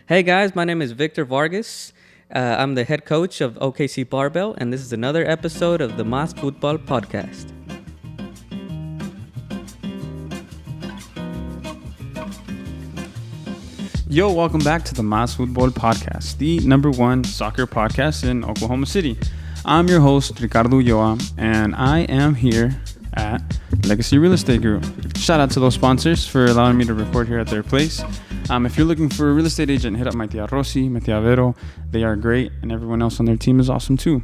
Hey guys, my name is Victor Vargas. I'm the head coach of OKC Barbell, and this is another episode of the Mas Futbol podcast. Yo, welcome back to the Mas Futbol podcast, the number one soccer podcast in Oklahoma City. I'm your host, Ricardo Ulloa, and I am here at Legacy Real Estate Group. Shout out to those sponsors for allowing me to record here at their place. If you're looking for a real estate agent, hit up my tia Rosy, my tia Vero. They are great, and everyone else on their team is awesome too.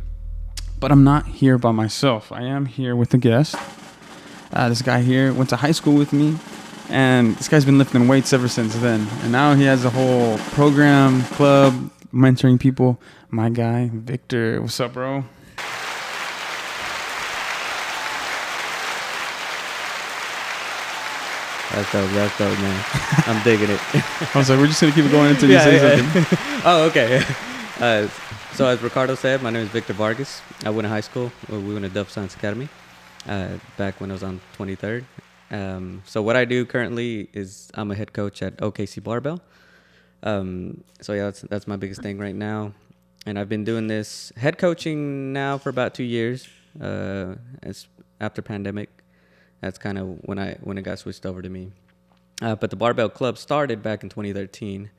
But I'm not here by myself. I am here with a guest. This guy here went to high school with me, and this guy's been lifting weights ever since then. And now he has a whole program, club, mentoring people. My guy, Victor. What's up, bro? That's dope, man. I'm digging it. I was like, we're just going to keep it going until you say something. Oh, okay. So as Ricardo said, my name is Victor Vargas. I went to high school. We went to Dove Science Academy back when I was on 23rd. So what I do currently is I'm a head coach at OKC Barbell. So yeah, that's my biggest thing right now. And I've been doing this head coaching now for about 2 years. It's after pandemic. That's kind of when it got switched over to me. But the Barbell Club started back in 2013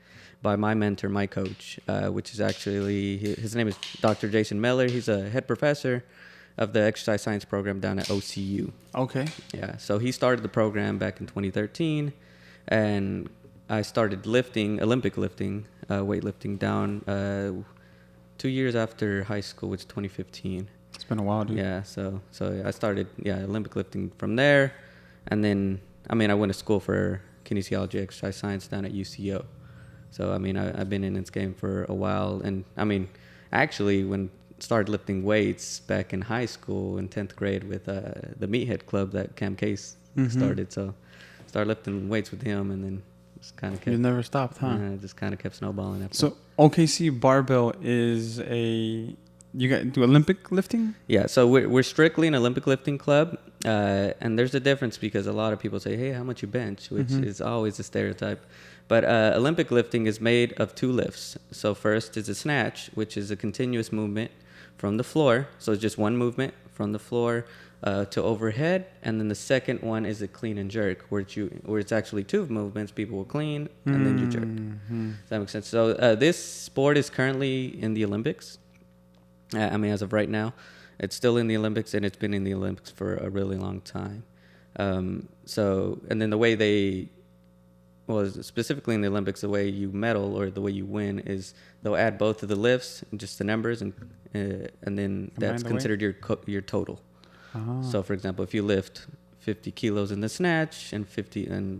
by my mentor, my coach, which is actually, his name is Dr. Jason Miller. He's a head professor of the exercise science program down at OCU. Okay. Yeah, so he started the program back in 2013, and I started Olympic lifting, weightlifting down 2 years after high school, which is 2015. It's been a while, dude. Yeah, so I started Olympic lifting from there, and then I went to school for kinesiology, exercise science down at UCO. So I've been in this game for a while, and actually when started lifting weights back in high school in 10th grade with the Meathead Club that Cam Case started. So started lifting weights with him, and then just kind of kept. You never stopped, huh? Just kind of kept snowballing after. So OKC Barbell is you guys do Olympic lifting? Yeah, so we're strictly an Olympic lifting club, and there's a difference because a lot of people say, hey, how much you bench, which is always a stereotype. But Olympic lifting is made of two lifts. So first is a snatch, which is a continuous movement from the floor. So it's just one movement from the floor to overhead. And then the second one is a clean and jerk, where it's actually two movements. People will clean, and then you jerk. Does that make sense? So this sport is currently in the Olympics. As of right now, it's still in the Olympics, and it's been in the Olympics for a really long time. And then the way specifically in the Olympics, the way you medal or the way you win is they'll add both of the lifts, just the numbers, and then that's considered your total. Uh-huh. So, for example, if you lift 50 kilos in the snatch and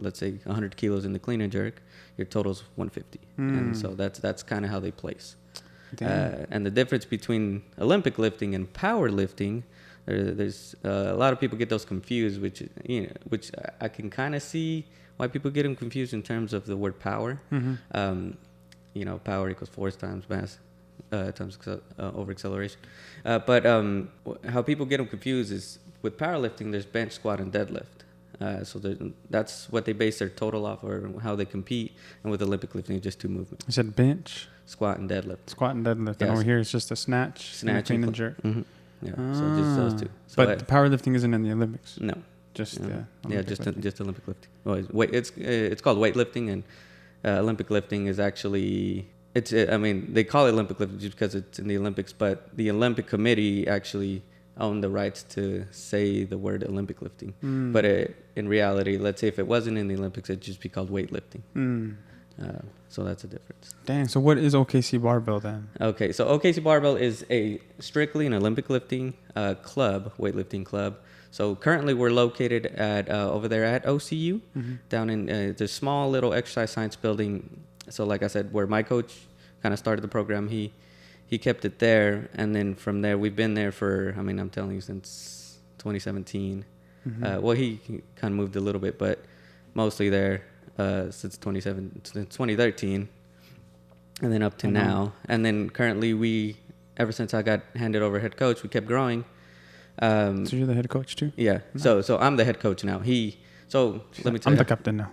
let's say 100 kilos in the clean and jerk, your total's 150. And so that's kind of how they place. And the difference between Olympic lifting and power lifting, there's a lot of people get those confused, which I can kind of see why people get them confused in terms of the word power. Power equals force times mass times over acceleration. But how people get them confused is with powerlifting, there's bench, squat, and deadlift. So that's what they base their total off, or how they compete. And with Olympic lifting, it's just two movements. You said bench, squat, and deadlift. Squat and deadlift. Yes. And over here it's just a snatch and clean and jerk. Mm-hmm. Yeah, so just those two. So but powerlifting isn't in the Olympics. No, just just Olympic lifting. Well, it's called weightlifting, and Olympic lifting is actually they call it Olympic lifting just because it's in the Olympics, but the Olympic Committee actually own the rights to say the word Olympic lifting. But in reality, let's say if it wasn't in the Olympics, it'd just be called weightlifting. So that's a difference. Dang, so what is OKC Barbell then? Okay, so OKC Barbell is strictly an Olympic lifting club, weightlifting club. So currently we're located at over there at OCU, down in the small little exercise science building. So like I said, where my coach kind of started the program, he kept it there, and then from there we've been there for I'm telling you, since 2017. He kind of moved a little bit, but mostly there since 2013, and then up to now. And then currently ever since I got handed over head coach, we kept growing. So you're the head coach too? Yeah. Nice. So I'm the head coach now. So let me tell I'm you. the captain now.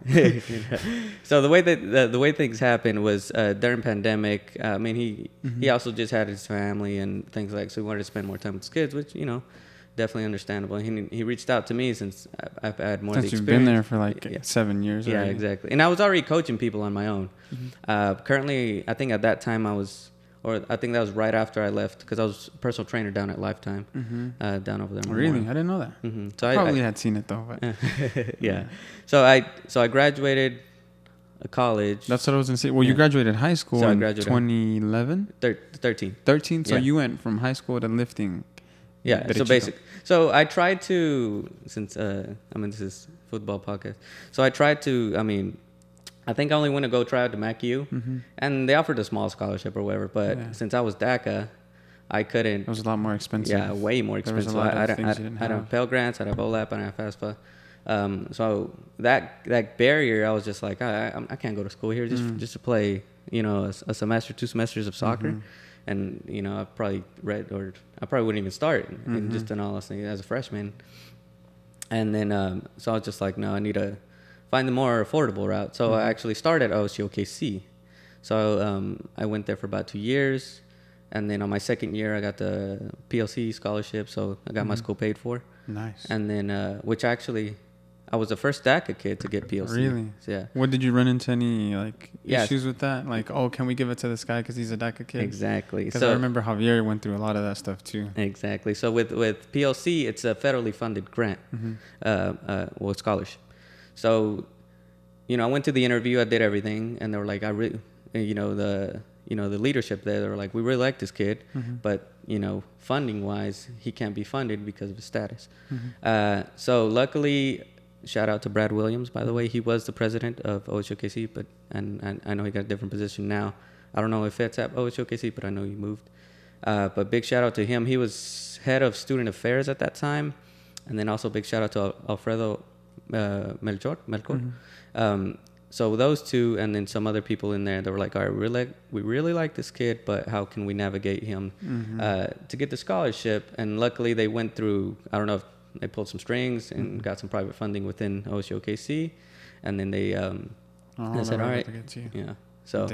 So the way that the way things happened was during pandemic. I mean, he also just had his family and things like, so he wanted to spend more time with his kids, which definitely understandable. He reached out to me since I've had more of the experience. Since you've been there for like 7 years. Yeah, already. Exactly. And I was already coaching people on my own. Currently, I think at that time I think that was right after I left, because I was a personal trainer down at Lifetime, down over there. Really? I didn't know that. So I probably had seen it though. But yeah. So I graduated college. that's what I was gonna say. Well, you graduated high school So I in graduated 2011. 13. 13. So Yeah. you went from high school to lifting. Yeah. So Derechito. So I tried to, since this is football podcast. So I tried to. I think I only went to go try out to MacU, and they offered a small scholarship or whatever. But since I was DACA, I couldn't. It was a lot more expensive. Yeah, way more expensive. I don't have Pell Grants, I don't have OLAP, I don't have FAFSA. So that barrier, I was just like, I can't go to school here just to play, a semester, 2 semesters of soccer. And, I probably I probably wouldn't even start, and just in all honesty, as a freshman. And then, so I was just like, no, I need to find the more affordable route. So I actually started at OKC. So I went there for about 2 years. And then on my second year, I got the PLC scholarship. So I got my school paid for. Nice. And then, which actually, I was the first DACA kid to get PLC. Really? So, yeah. What, did you run into any issues with that? Like, can we give it to this guy because he's a DACA kid? Exactly. Because I remember Javier went through a lot of that stuff too. Exactly. So with PLC, it's a federally funded grant, scholarship. So, I went to the interview, I did everything, and they were like, the leadership there, they were like, we really like this kid, but, funding wise, he can't be funded because of his status. So luckily, shout out to Brad Williams, by the way. He was the president of OKC, and I know he got a different position now. I don't know if it's at OKC, but I know he moved. But big shout out to him. He was head of student affairs at that time. And then also big shout out to Alfredo Melchor. So those two, and then some other people in there, they were like, all right, we really like this kid, but how can we navigate him to get the scholarship? And luckily they went through, I don't know if they pulled some strings and got some private funding within OKC. And then they said, all right. Yeah. So,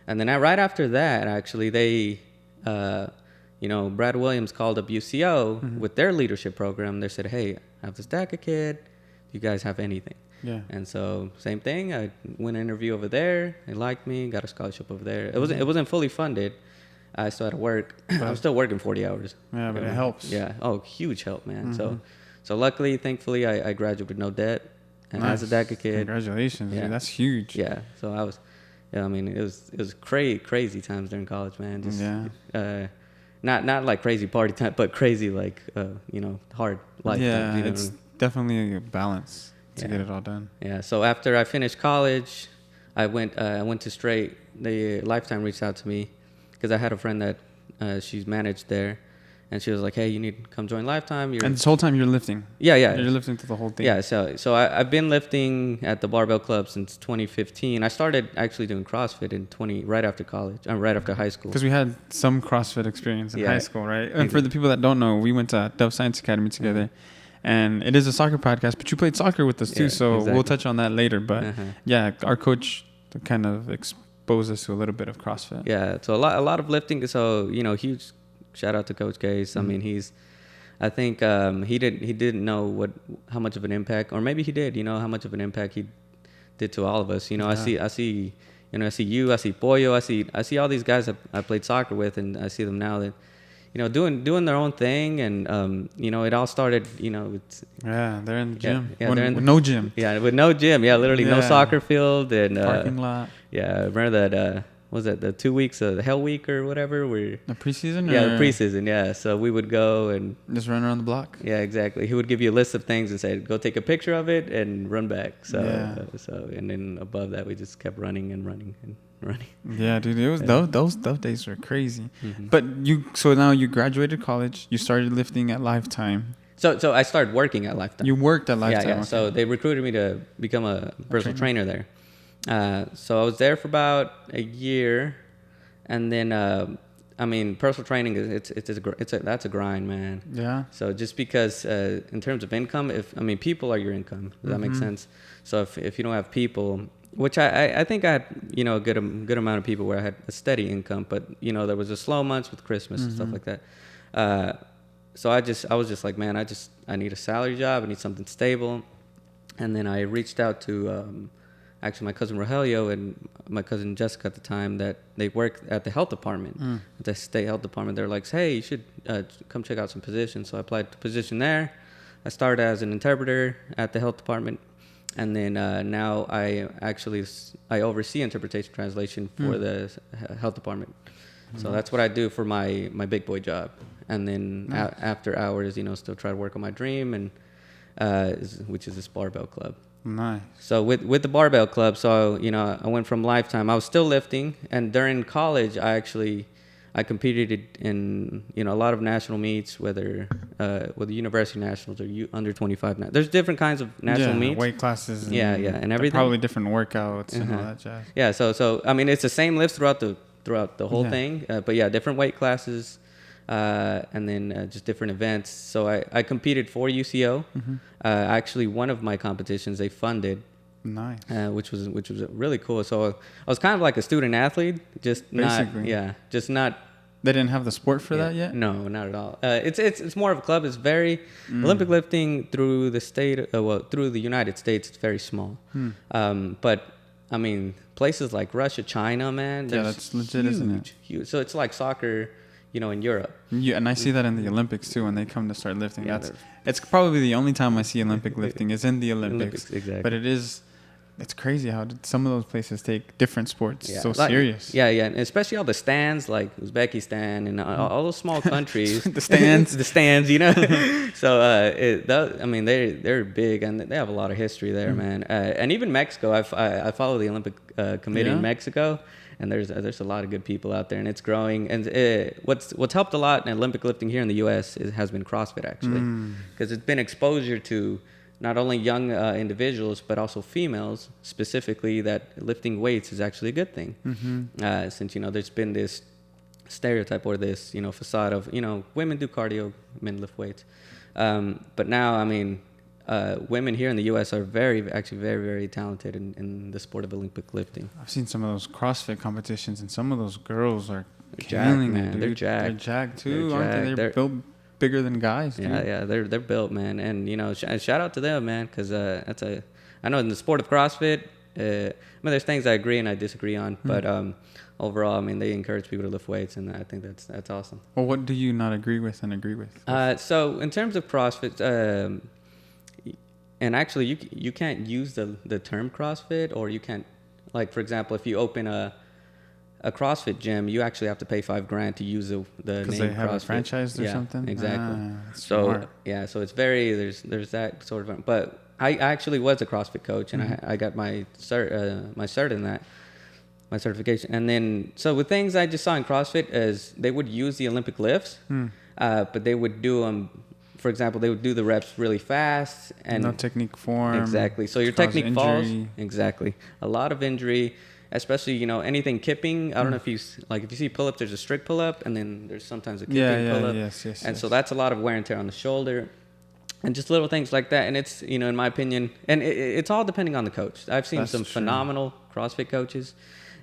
and then right after that, actually, they, Brad Williams called up UCO with their leadership program. They said, hey, I have this DACA kid. Do you guys have anything? Yeah. And so same thing. I went an interview over there. They liked me. Got a scholarship over there. It wasn't fully funded. I still had to work. I was still working 40 hours. Yeah, but it helps. Yeah. Oh, huge help, man. So luckily, thankfully, I graduated with no debt. And as a DACA kid. Congratulations. Yeah. Dude, that's huge. Yeah. So I was, it was crazy times during college, man. Just, not like crazy party time, but crazy like, hard life. Yeah, it's definitely a balance to get it all done. Yeah. So after I finished college, I went to Straight. The Lifetime reached out to me because I had a friend that she's managed there, and she was like, "Hey, you need to come join Lifetime." And this whole time you're lifting. Yeah. You're lifting through the whole thing. Yeah. So I've been lifting at the Barbell Club since 2015. I started actually doing CrossFit right after college, right after high school. Because we had some CrossFit experience in high school, right? And for the people that don't know, we went to Dove Science Academy together. And it is a soccer podcast, but you played soccer with us too, so we'll touch on that later. But our coach kind of exposed us to a little bit of CrossFit. Yeah, so a lot of lifting. So huge shout out to Coach Case. I mean, I think he didn't know how much of an impact, or maybe he did. How much of an impact he did to all of us. I see you, I see Pollo, I see all these guys that I played soccer with, and I see them now that. Doing their own thing, and it all started. They're in the gym. Yeah, with no gym. Yeah, with no gym. Yeah, literally no soccer field and parking lot. Yeah, I remember that. Was that the 2 weeks of the Hell Week or whatever? The preseason. Yeah, the preseason. Yeah, so we would go and just run around the block. Yeah, exactly. He would give you a list of things and say, "Go take a picture of it and run back." So, and then above that, we just kept running and running and running. Yeah, dude, it was those days were crazy. But so now you graduated college, you started lifting at Lifetime. So I started working at Lifetime. You worked at Lifetime. Yeah. Okay. So they recruited me to become a personal trainer there. So I was there for about a year, and then I mean, personal training that's a grind, man. Yeah. So just because in terms of income, people are your income. Does that make sense? So if you don't have people, which I think I had, you know, a good amount of people where I had a steady income, but you know, there was a slow months with Christmas and stuff like that. So I was just like, man, I need a salary job. I need something stable. And then I reached out to actually my cousin Rogelio and my cousin Jessica at the time, that they worked at the health department, at the state health department. They're like, hey, you should come check out some positions. So I applied to a position there. I started as an interpreter at the health department. And then now I oversee interpretation translation for the health department. So that's what I do for my big boy job. And then after hours, you know, still try to work on my dream, and which is this barbell club. Nice. So with the barbell club, so you know, I went from Lifetime. I was still lifting, and during college, I competed in, you know, a lot of national meets, whether with the university nationals or under 25. There's different kinds of national meets, weight classes. And and everything. Probably different workouts and all that jazz. Yeah. So I mean, it's the same lifts throughout the whole thing, but yeah, different weight classes. And then just different events. So I competed for UCO. Actually, one of my competitions they funded, nice, which was really cool. So I was kind of like a student athlete, just basically. not. They didn't have the sport for that yet. No, not at all. It's more of a club. It's very Olympic lifting through the state. Through the United States, it's very small. But I mean, places like Russia, China, man. That's legit, isn't it? Huge. So it's like soccer, you know, in Europe. Yeah, and I see that in the Olympics too when they come to start lifting. It's probably the only time I see Olympic lifting is in the Olympics. Exactly. But it's crazy how some of those places take different sports so serious. Yeah, and especially all the stands like Uzbekistan and all those small countries. the stands, you know. So they're big and they have a lot of history there, man. And even Mexico, I follow the Olympic committee in Mexico. And there's a lot of good people out there, and it's growing. And what's helped a lot in Olympic lifting here in the U.S. has been CrossFit, actually, because it's been exposure to not only young individuals but also females specifically, that lifting weights is actually a good thing. Since, you know, there's been this stereotype or this, you know, facade of, you know, women do cardio, men lift weights. But now, I mean, women here in the U.S. are very, very talented in the sport of Olympic lifting. I've seen some of those CrossFit competitions, and some of those girls are killing it, dude. They're jacked. They're jacked too, aren't they? They're built bigger than guys, dude. Yeah, they're built, man. And you know, shout out to them, man, because I know in the sport of CrossFit, I mean, there's things I agree and I disagree on, but overall, I mean, they encourage people to lift weights, and I think that's awesome. Well, what do you not agree with and agree with? So in terms of CrossFit. And actually, you can't use the term CrossFit, or you can't, like, for example, if you open a CrossFit gym, you actually have to pay $5,000 to use the name CrossFit. Because they have a franchise or something? Exactly. So smart. So it's very, there's that sort of, but I actually was a CrossFit coach, and I got my cert in that, my certification. And then, so with things I just saw in CrossFit is they would use the Olympic lifts, but they would do them. For example, they would do the reps really fast and no technique form. Exactly. So your technique falls. Exactly. A lot of injury, especially, you know, anything kipping. I don't know if you see pull-ups, there's a strict pull-up, and then there's sometimes a kipping pull-up. Yes. So that's a lot of wear and tear on the shoulder, and just little things like that. And it's, you know, in my opinion, and it's all depending on the coach. I've seen some phenomenal CrossFit coaches,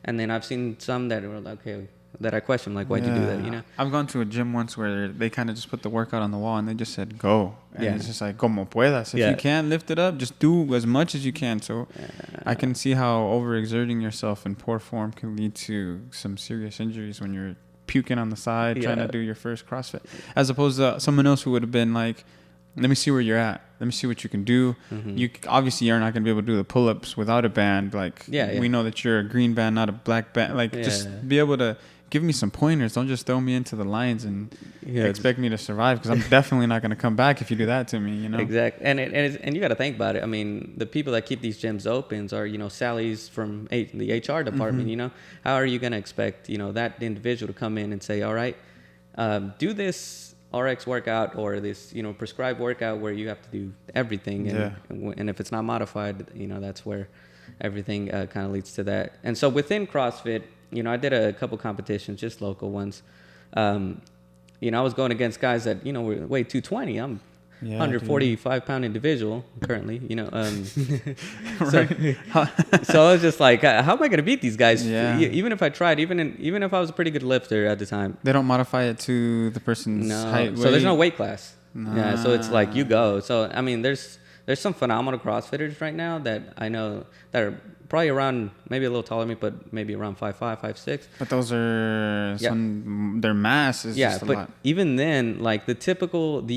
and then I've seen some that were like, okay, that I question, like, why'd you do that, you know? I've gone to a gym once where they kind of just put the workout on the wall and they just said, go. And it's just like, como puedas. If you can't lift it up, just do as much as you can. So I can see how overexerting yourself in poor form can lead to some serious injuries when you're puking on the side trying to do your first CrossFit. As opposed to someone else who would have been like, let me see where you're at. Let me see what you can do. You obviously you're not going to be able to do the pull-ups without a band. Like, we know that you're a green band, not a black band. Like, just be able to give me some pointers. Don't just throw me into the lions and expect me to survive, because I'm definitely not going to come back if you do that to me, you know? Exactly. And you got to think about it. I mean, the people that keep these gyms open are, you know, Sally's from the HR department, you know? How are you going to expect, you know, that individual to come in and say, all right, do this RX workout or this, you know, prescribed workout where you have to do everything. And if it's not modified, you know, that's where everything kind of leads to that. And so within CrossFit, you know, I did a couple competitions, just local ones. You know, I was going against guys that, you know, were weigh 220. I'm 145-pound individual currently, you know. So I was just like, how am I going to beat these guys? Yeah. Even if I tried, even if I was a pretty good lifter at the time. They don't modify it to the person's height, so there's no weight class. Yeah, so it's like you go. So I mean, there's some phenomenal CrossFitters right now that I know that are probably around, maybe a little taller than me, but maybe around 5'5", 5'6". But those are their mass is just a lot. Yeah, but even then, like the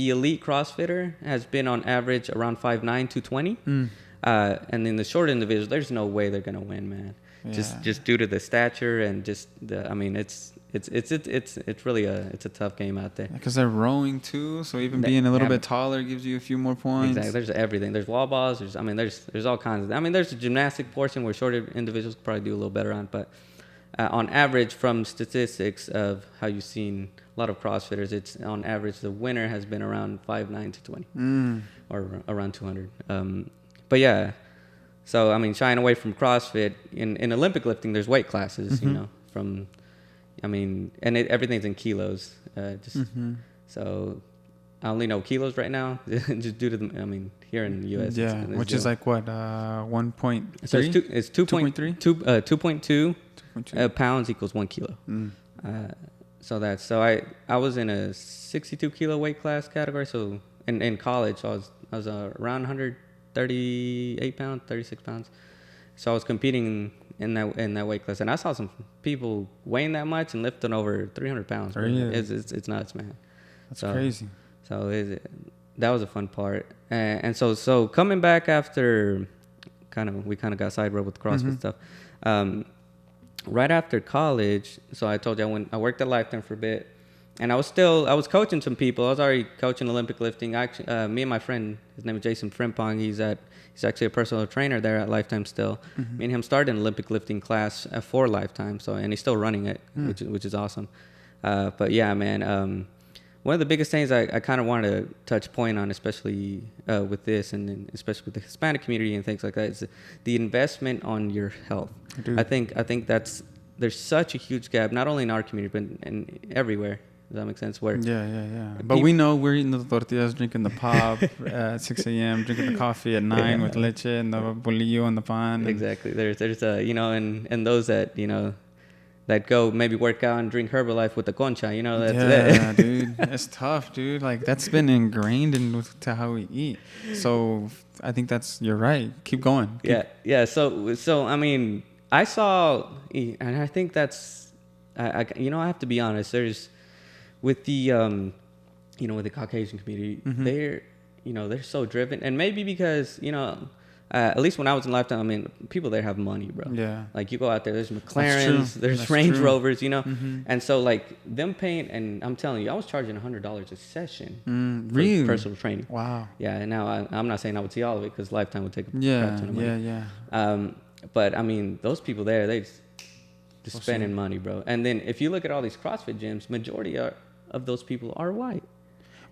elite CrossFitter has been on average around 5'9", 220. And in the short individuals, there's no way they're gonna win, man. Yeah. Just due to the stature and just I mean, it's really a tough game out there. Because they're rowing too, so even being a little bit taller gives you a few more points. Exactly. There's everything. There's wall balls. There's all kinds of. I mean, there's a gymnastic portion where shorter individuals could probably do a little better on, but on average, from statistics of how you've seen a lot of CrossFitters, it's on average the winner has been around 5'9" to 20, or around 200. But yeah. So, I mean, shying away from CrossFit, in Olympic lifting, there's weight classes, you know, everything's in kilos. So, I only know kilos right now, just due to here in the U.S. Yeah, which is like what, 1.3? So, it's 2.2 pounds equals 1 kilo. So I was in a 62 kilo weight class category. So, in college, I was around 138 pounds, 36 pounds. So I was competing in that weight class, and I saw some people weighing that much and lifting over 300 pounds. Really? It's nuts, man. That's crazy. So that was a fun part, and so coming back after we kind of got sidetracked with CrossFit stuff. Right after college, so I told you I worked at Lifetime for a bit. And I was coaching some people. I was already coaching Olympic lifting. Me and my friend, his name is Jason Frimpong. He's actually a personal trainer there at Lifetime still. Me and him started an Olympic lifting class for Lifetime. And he's still running it, which is awesome. But yeah, man, one of the biggest things I kind of wanted to touch point on, especially with this, and especially with the Hispanic community and things like that, is the investment on your health. I think there's such a huge gap, not only in our community but in everywhere. Does that make sense? But we know we're eating the tortillas, drinking the pop at 6 a.m., drinking the coffee at 9 with leche and the bolillo and the pan. Exactly. There's and those that, that go maybe work out and drink Herbalife with the concha, that's dude. It's tough, dude. Like, that's been ingrained into how we eat. So I think you're right. Keep going. Yeah. So I mean, I saw, and I think that's, I have to be honest. There's, with the, with the Caucasian community, they're so driven, and maybe because, at least when I was in Lifetime, I mean, people there have money, bro. Yeah. Like, you go out there, there's McLarens, there's Range Rovers, and so like them paying, and I'm telling you, I was charging $100 a session for personal training. Wow. Yeah, and now I'm not saying I would see all of it because Lifetime would take a crap ton of money. Yeah. But I mean, those people there, they just spending money, bro. And then if you look at all these CrossFit gyms, majority of those people are white.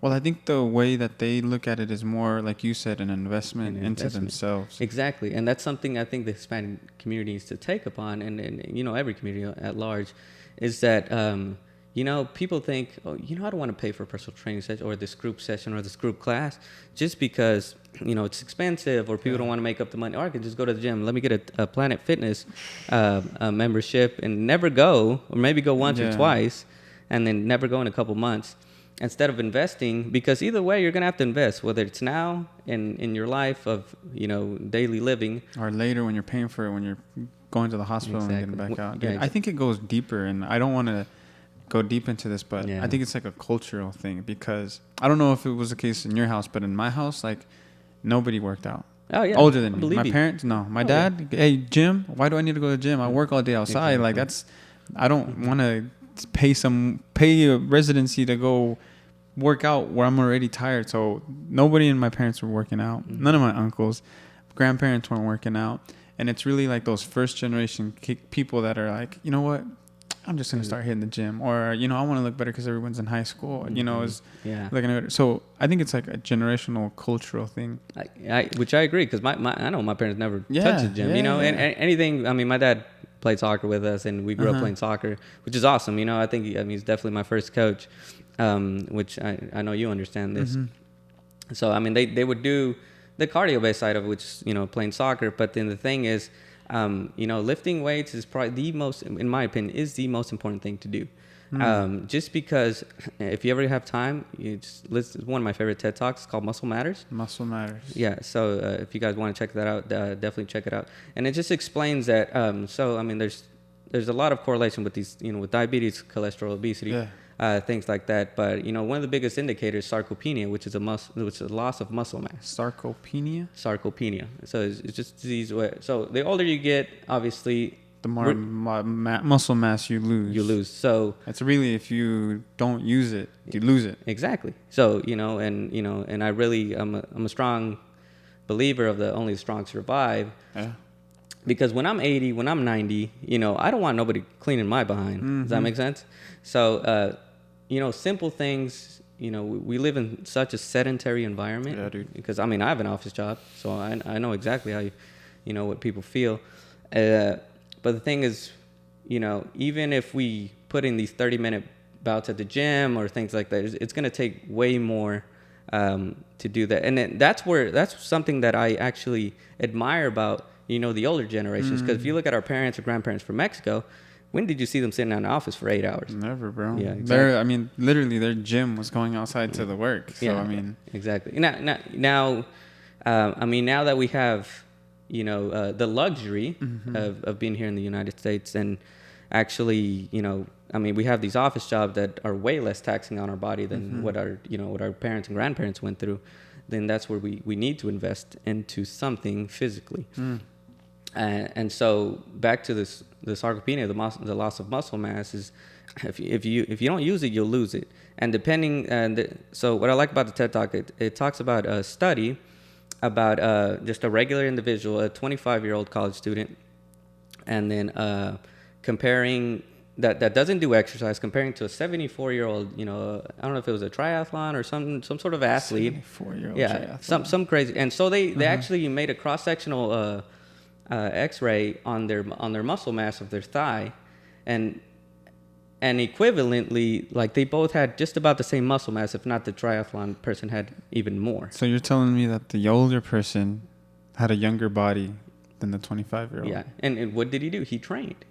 Well, I think the way that they look at it is more, like you said, an investment into themselves. Exactly. And that's something I think the Hispanic community needs to take upon, and every community at large, is that, people think, I don't want to pay for a personal training session or this group session or this group class just because, it's expensive, or people don't want to make up the money, or I can just go to the gym. Let me get a Planet Fitness membership and never go, or maybe go once or twice, and then never go in a couple months, instead of investing, because either way you're going to have to invest, whether it's now in your life of, daily living, or later when you're paying for it, when you're going to the hospital and getting back out. I think it goes deeper, and I don't want to go deep into this, but I think it's like a cultural thing, because I don't know if it was the case in your house, but in my house, like, nobody worked out. Oh, yeah. Older than me. My parents, no. My dad, hey, gym, why do I need to go to the gym? I work all day outside. Exactly. Like, I don't want to pay a residency to go work out where I'm already tired. So nobody in my parents were working out. None of my uncles, grandparents weren't working out. And it's really like those first generation people that are like, you know what, I'm just going to start hitting the gym, or, I want to look better because everyone's in high school, is looking at it. So I think it's like a generational cultural thing. Which I agree, because I know my parents never touched the gym, and anything. I mean, my dad played soccer with us, and we grew up playing soccer, which is awesome. I think he's definitely my first coach, which I know you understand this. So they would do the cardio-based side of it, which is playing soccer. But then the thing is, lifting weights is probably the most, in my opinion, is the most important thing to do. Just because if you ever have time, you just listen. One of my favorite TED Talks is called Muscle Matters. Muscle Matters. Yeah. So if you guys want to check that out, definitely check it out. And it just explains that. There's a lot of correlation with these, with diabetes, cholesterol, obesity, things like that. But one of the biggest indicators is sarcopenia, which is a loss of muscle mass. Sarcopenia. So it's just disease where. So the older you get, obviously, the more muscle mass you lose. So it's really, if you don't use it, you lose it. Exactly. So and I really I'm a strong believer of the only the strong survive. Yeah. Because when I'm 80, when I'm 90, I don't want nobody cleaning my behind. Does that make sense? So simple things. We live in such a sedentary environment. Yeah, dude. Because I have an office job, so I know exactly how what people feel. But the thing is, even if we put in these 30-minute bouts at the gym or things like that, it's going to take way more to do that. And then that's something that I actually admire about, the older generations. Because if you look at our parents or grandparents from Mexico, when did you see them sitting in an office for 8 hours? Never, bro. Yeah, exactly. Literally, their gym was going outside to the work. So, exactly. Now that we have, the luxury of being here in the United States, and actually, we have these office jobs that are way less taxing on our body than what our parents and grandparents went through. Then that's where we need to invest into something physically. And so back to the sarcopenia, the loss of muscle mass is, if you don't use it, you'll lose it. And so what I like about the TED Talk, it talks about a study about just a regular individual, a 25-year-old college student, and then comparing that doesn't do exercise, comparing to a 74-year-old, I don't know if it was a triathlon or some sort of athlete. 74-year-old triathlon. Some crazy. And so they actually made a cross-sectional X-ray on their muscle mass of their thigh, and equivalently, like, they both had just about the same muscle mass, if not the triathlon person had even more. So you're telling me that the older person had a younger body than the 25-year-old? Yeah. And what did he do? He trained.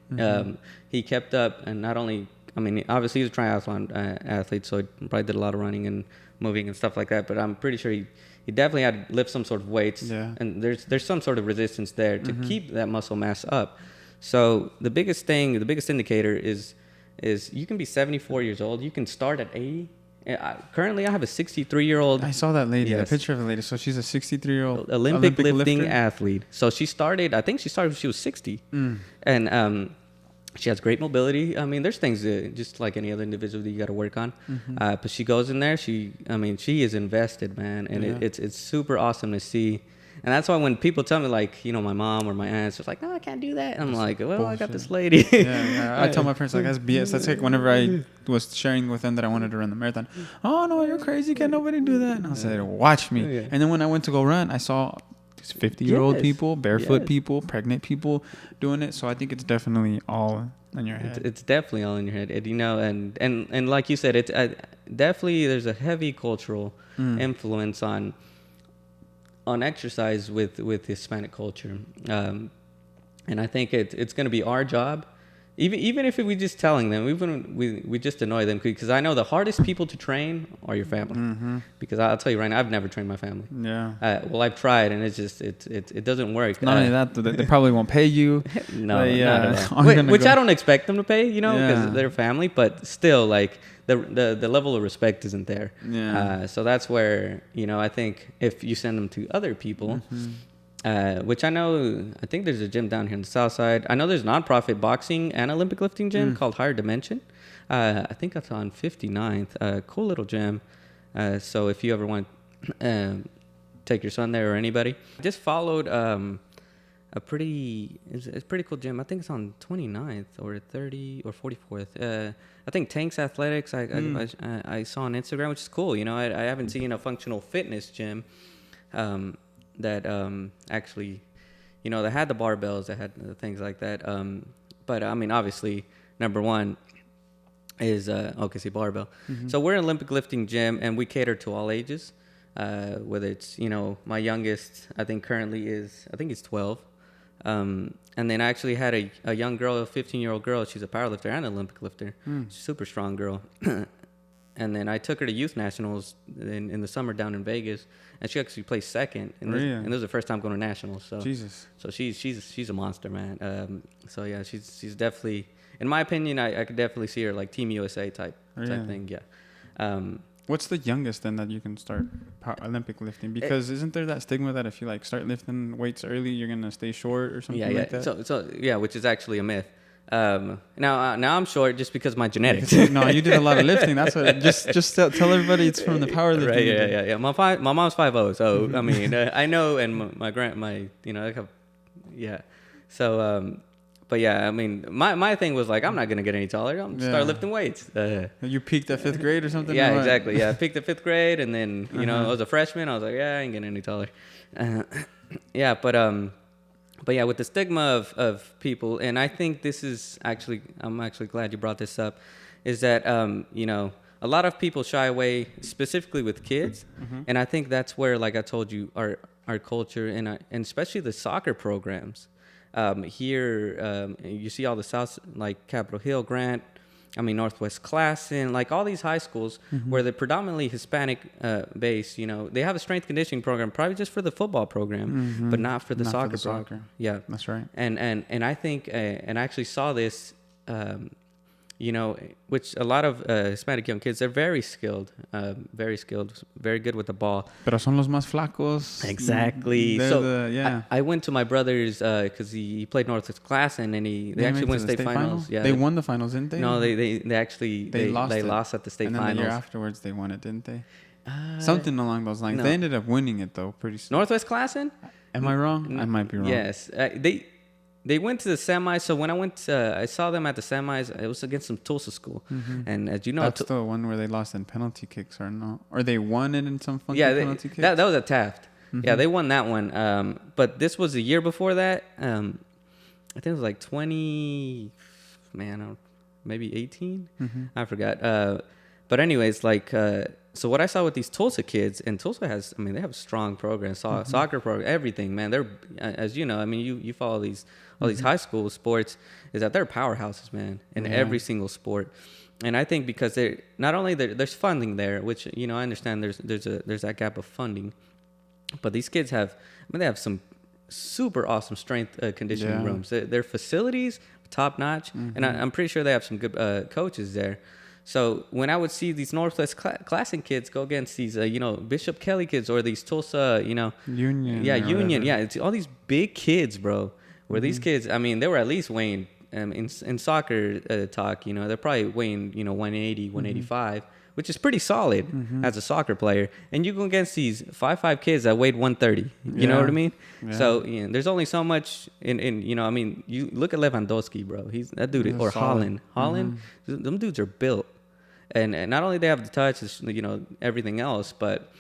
He kept up, and not only, obviously he's a triathlon athlete, so he probably did a lot of running and moving and stuff like that, but I'm pretty sure he definitely had to lift some sort of weights. Yeah. And there's some sort of resistance there to keep that muscle mass up. So the biggest indicator is you can be 74 years old. You can start at 80. Currently, I have a 63-year-old. I saw that lady, a picture of the lady. So she's a 63-year-old Olympic lifting athlete. So she started when she was 60. And she has great mobility. There's things just like any other individual that you got to work on. But she goes in there. She is invested, man. And it's super awesome to see. And that's why when people tell me, like, my mom or my aunts, it's like, no, I can't do that. And I'm like, well, bullshit. I got this lady. I tell my parents, like, that's BS. That's like whenever I was sharing with them that I wanted to run the marathon. Oh, no, you're crazy. Can't nobody do that. And I said, watch me. And then when I went to go run, I saw these 50-year-old people, barefoot people, pregnant people doing it. So I think it's definitely all in your head. It's definitely all in your head. And like you said, it's definitely, there's a heavy cultural influence on exercise with Hispanic culture, and I think it's going to be our job, even if we just telling them, even we just annoy them, because I know the hardest people to train are your family. Because I'll tell you right now, I've never trained my family. Well, I've tried, and it doesn't work. Not only that, they probably won't pay you. No, not at all. Which I don't expect them to pay, because they're family, but still, like, the level of respect isn't there. So that's where, I think if you send them to other people, which I think there's a gym down here in the south side. I know there's a nonprofit boxing and Olympic lifting gym called Higher Dimension. I think that's on 59th. Cool little gym. So if you ever want to take your son there or anybody. I just followed it's a pretty cool gym. I think it's on 29th or 30 or 44th. I think Tank's Athletics I saw on Instagram, which is cool. I haven't seen a functional fitness gym that actually, they had the barbells, they had things like that. but I mean, obviously, number one is OKC Barbell. So we're an Olympic lifting gym, and we cater to all ages. Whether it's, my youngest, I think currently he's 12. And then I actually had a young girl, a 15-year-old girl. She's a powerlifter and an Olympic lifter. She's a super strong girl. And then I took her to youth nationals in the summer down in Vegas, and she actually placed second. And this was the first time going to nationals. So Jesus. So she's a monster, man. So yeah, she's definitely, in my opinion, I could definitely see her like Team USA type thing. Yeah. What's the youngest then that you can start Olympic lifting? Because isn't there that stigma that if you like start lifting weights early, you're gonna stay short or something like that? So yeah, which is actually a myth. Now I'm short just because of my genetics. No, you did a lot of lifting. That's what. Just tell everybody it's from the powerlifting. Right. Yeah. My mom's 5'0", so I mean I know, and yeah. So but yeah, I mean my thing was like, I'm not gonna get any taller. I'm gonna start lifting weights. You peaked at 5th grade or something. Yeah, exactly. Yeah, I peaked at 5th grade, and then I was a freshman. I was like, yeah, I ain't getting any taller. Yeah, but yeah, with the stigma of people, and I think this is I'm actually glad you brought this up, is that, a lot of people shy away, specifically with kids. And I think that's where, like I told you, our culture and especially the soccer programs here, you see all the South, like Capitol Hill, Grant, Northwest Classen, like all these high schools where they're predominantly Hispanic based, they have a strength conditioning program, probably just for the football program, but not for the soccer program. Yeah, that's right. And I think, and I actually saw this, which a lot of Hispanic young kids, they're very skilled, very good with the ball. Pero son los más flacos. Exactly. So I went to my brother's because he played Northwest Classen, and they actually won state finals. Yeah, they won the finals, didn't they? No, they lost at the state finals. And then the year afterwards, they won it, didn't they? Something along those lines. No. They ended up winning it though, pretty soon. Northwest Classen? Am I wrong? I might be wrong. Yes, They went to the semis. So when I saw them at the semis. It was against some Tulsa school, and as you know, that's the one where they lost in penalty kicks, or no? Or they won it in some funky penalty kicks. That was at Taft. Yeah, they won that one. But this was a year before that. I think it was like 20. Maybe 18. I forgot. But anyways, like. So what I saw with these Tulsa kids, and Tulsa has, they have a strong program, soccer program, everything, man. They're, as you know, you follow all these high school sports, is that they're powerhouses, man, in every single sport. And I think because there's funding there, which, I understand there's that gap of funding, but these kids have, they have some super awesome strength conditioning rooms. Their facilities, top notch, and I'm pretty sure they have some good coaches there. So when I would see these Northwest Classen kids go against these, Bishop Kelly kids, or these Tulsa, Union. Yeah, Union. Yeah, it's all these big kids, bro. Where these kids, they were at least weighing, in soccer talk, they're probably weighing, 180, 185, which is pretty solid as a soccer player. And you go against these 5'5" kids that weighed 130. You know what I mean? Yeah. So there's only so much in you look at Lewandowski, bro. He's that dude, or solid. Holland. Them dudes are built. And not only they have the touch, everything else, but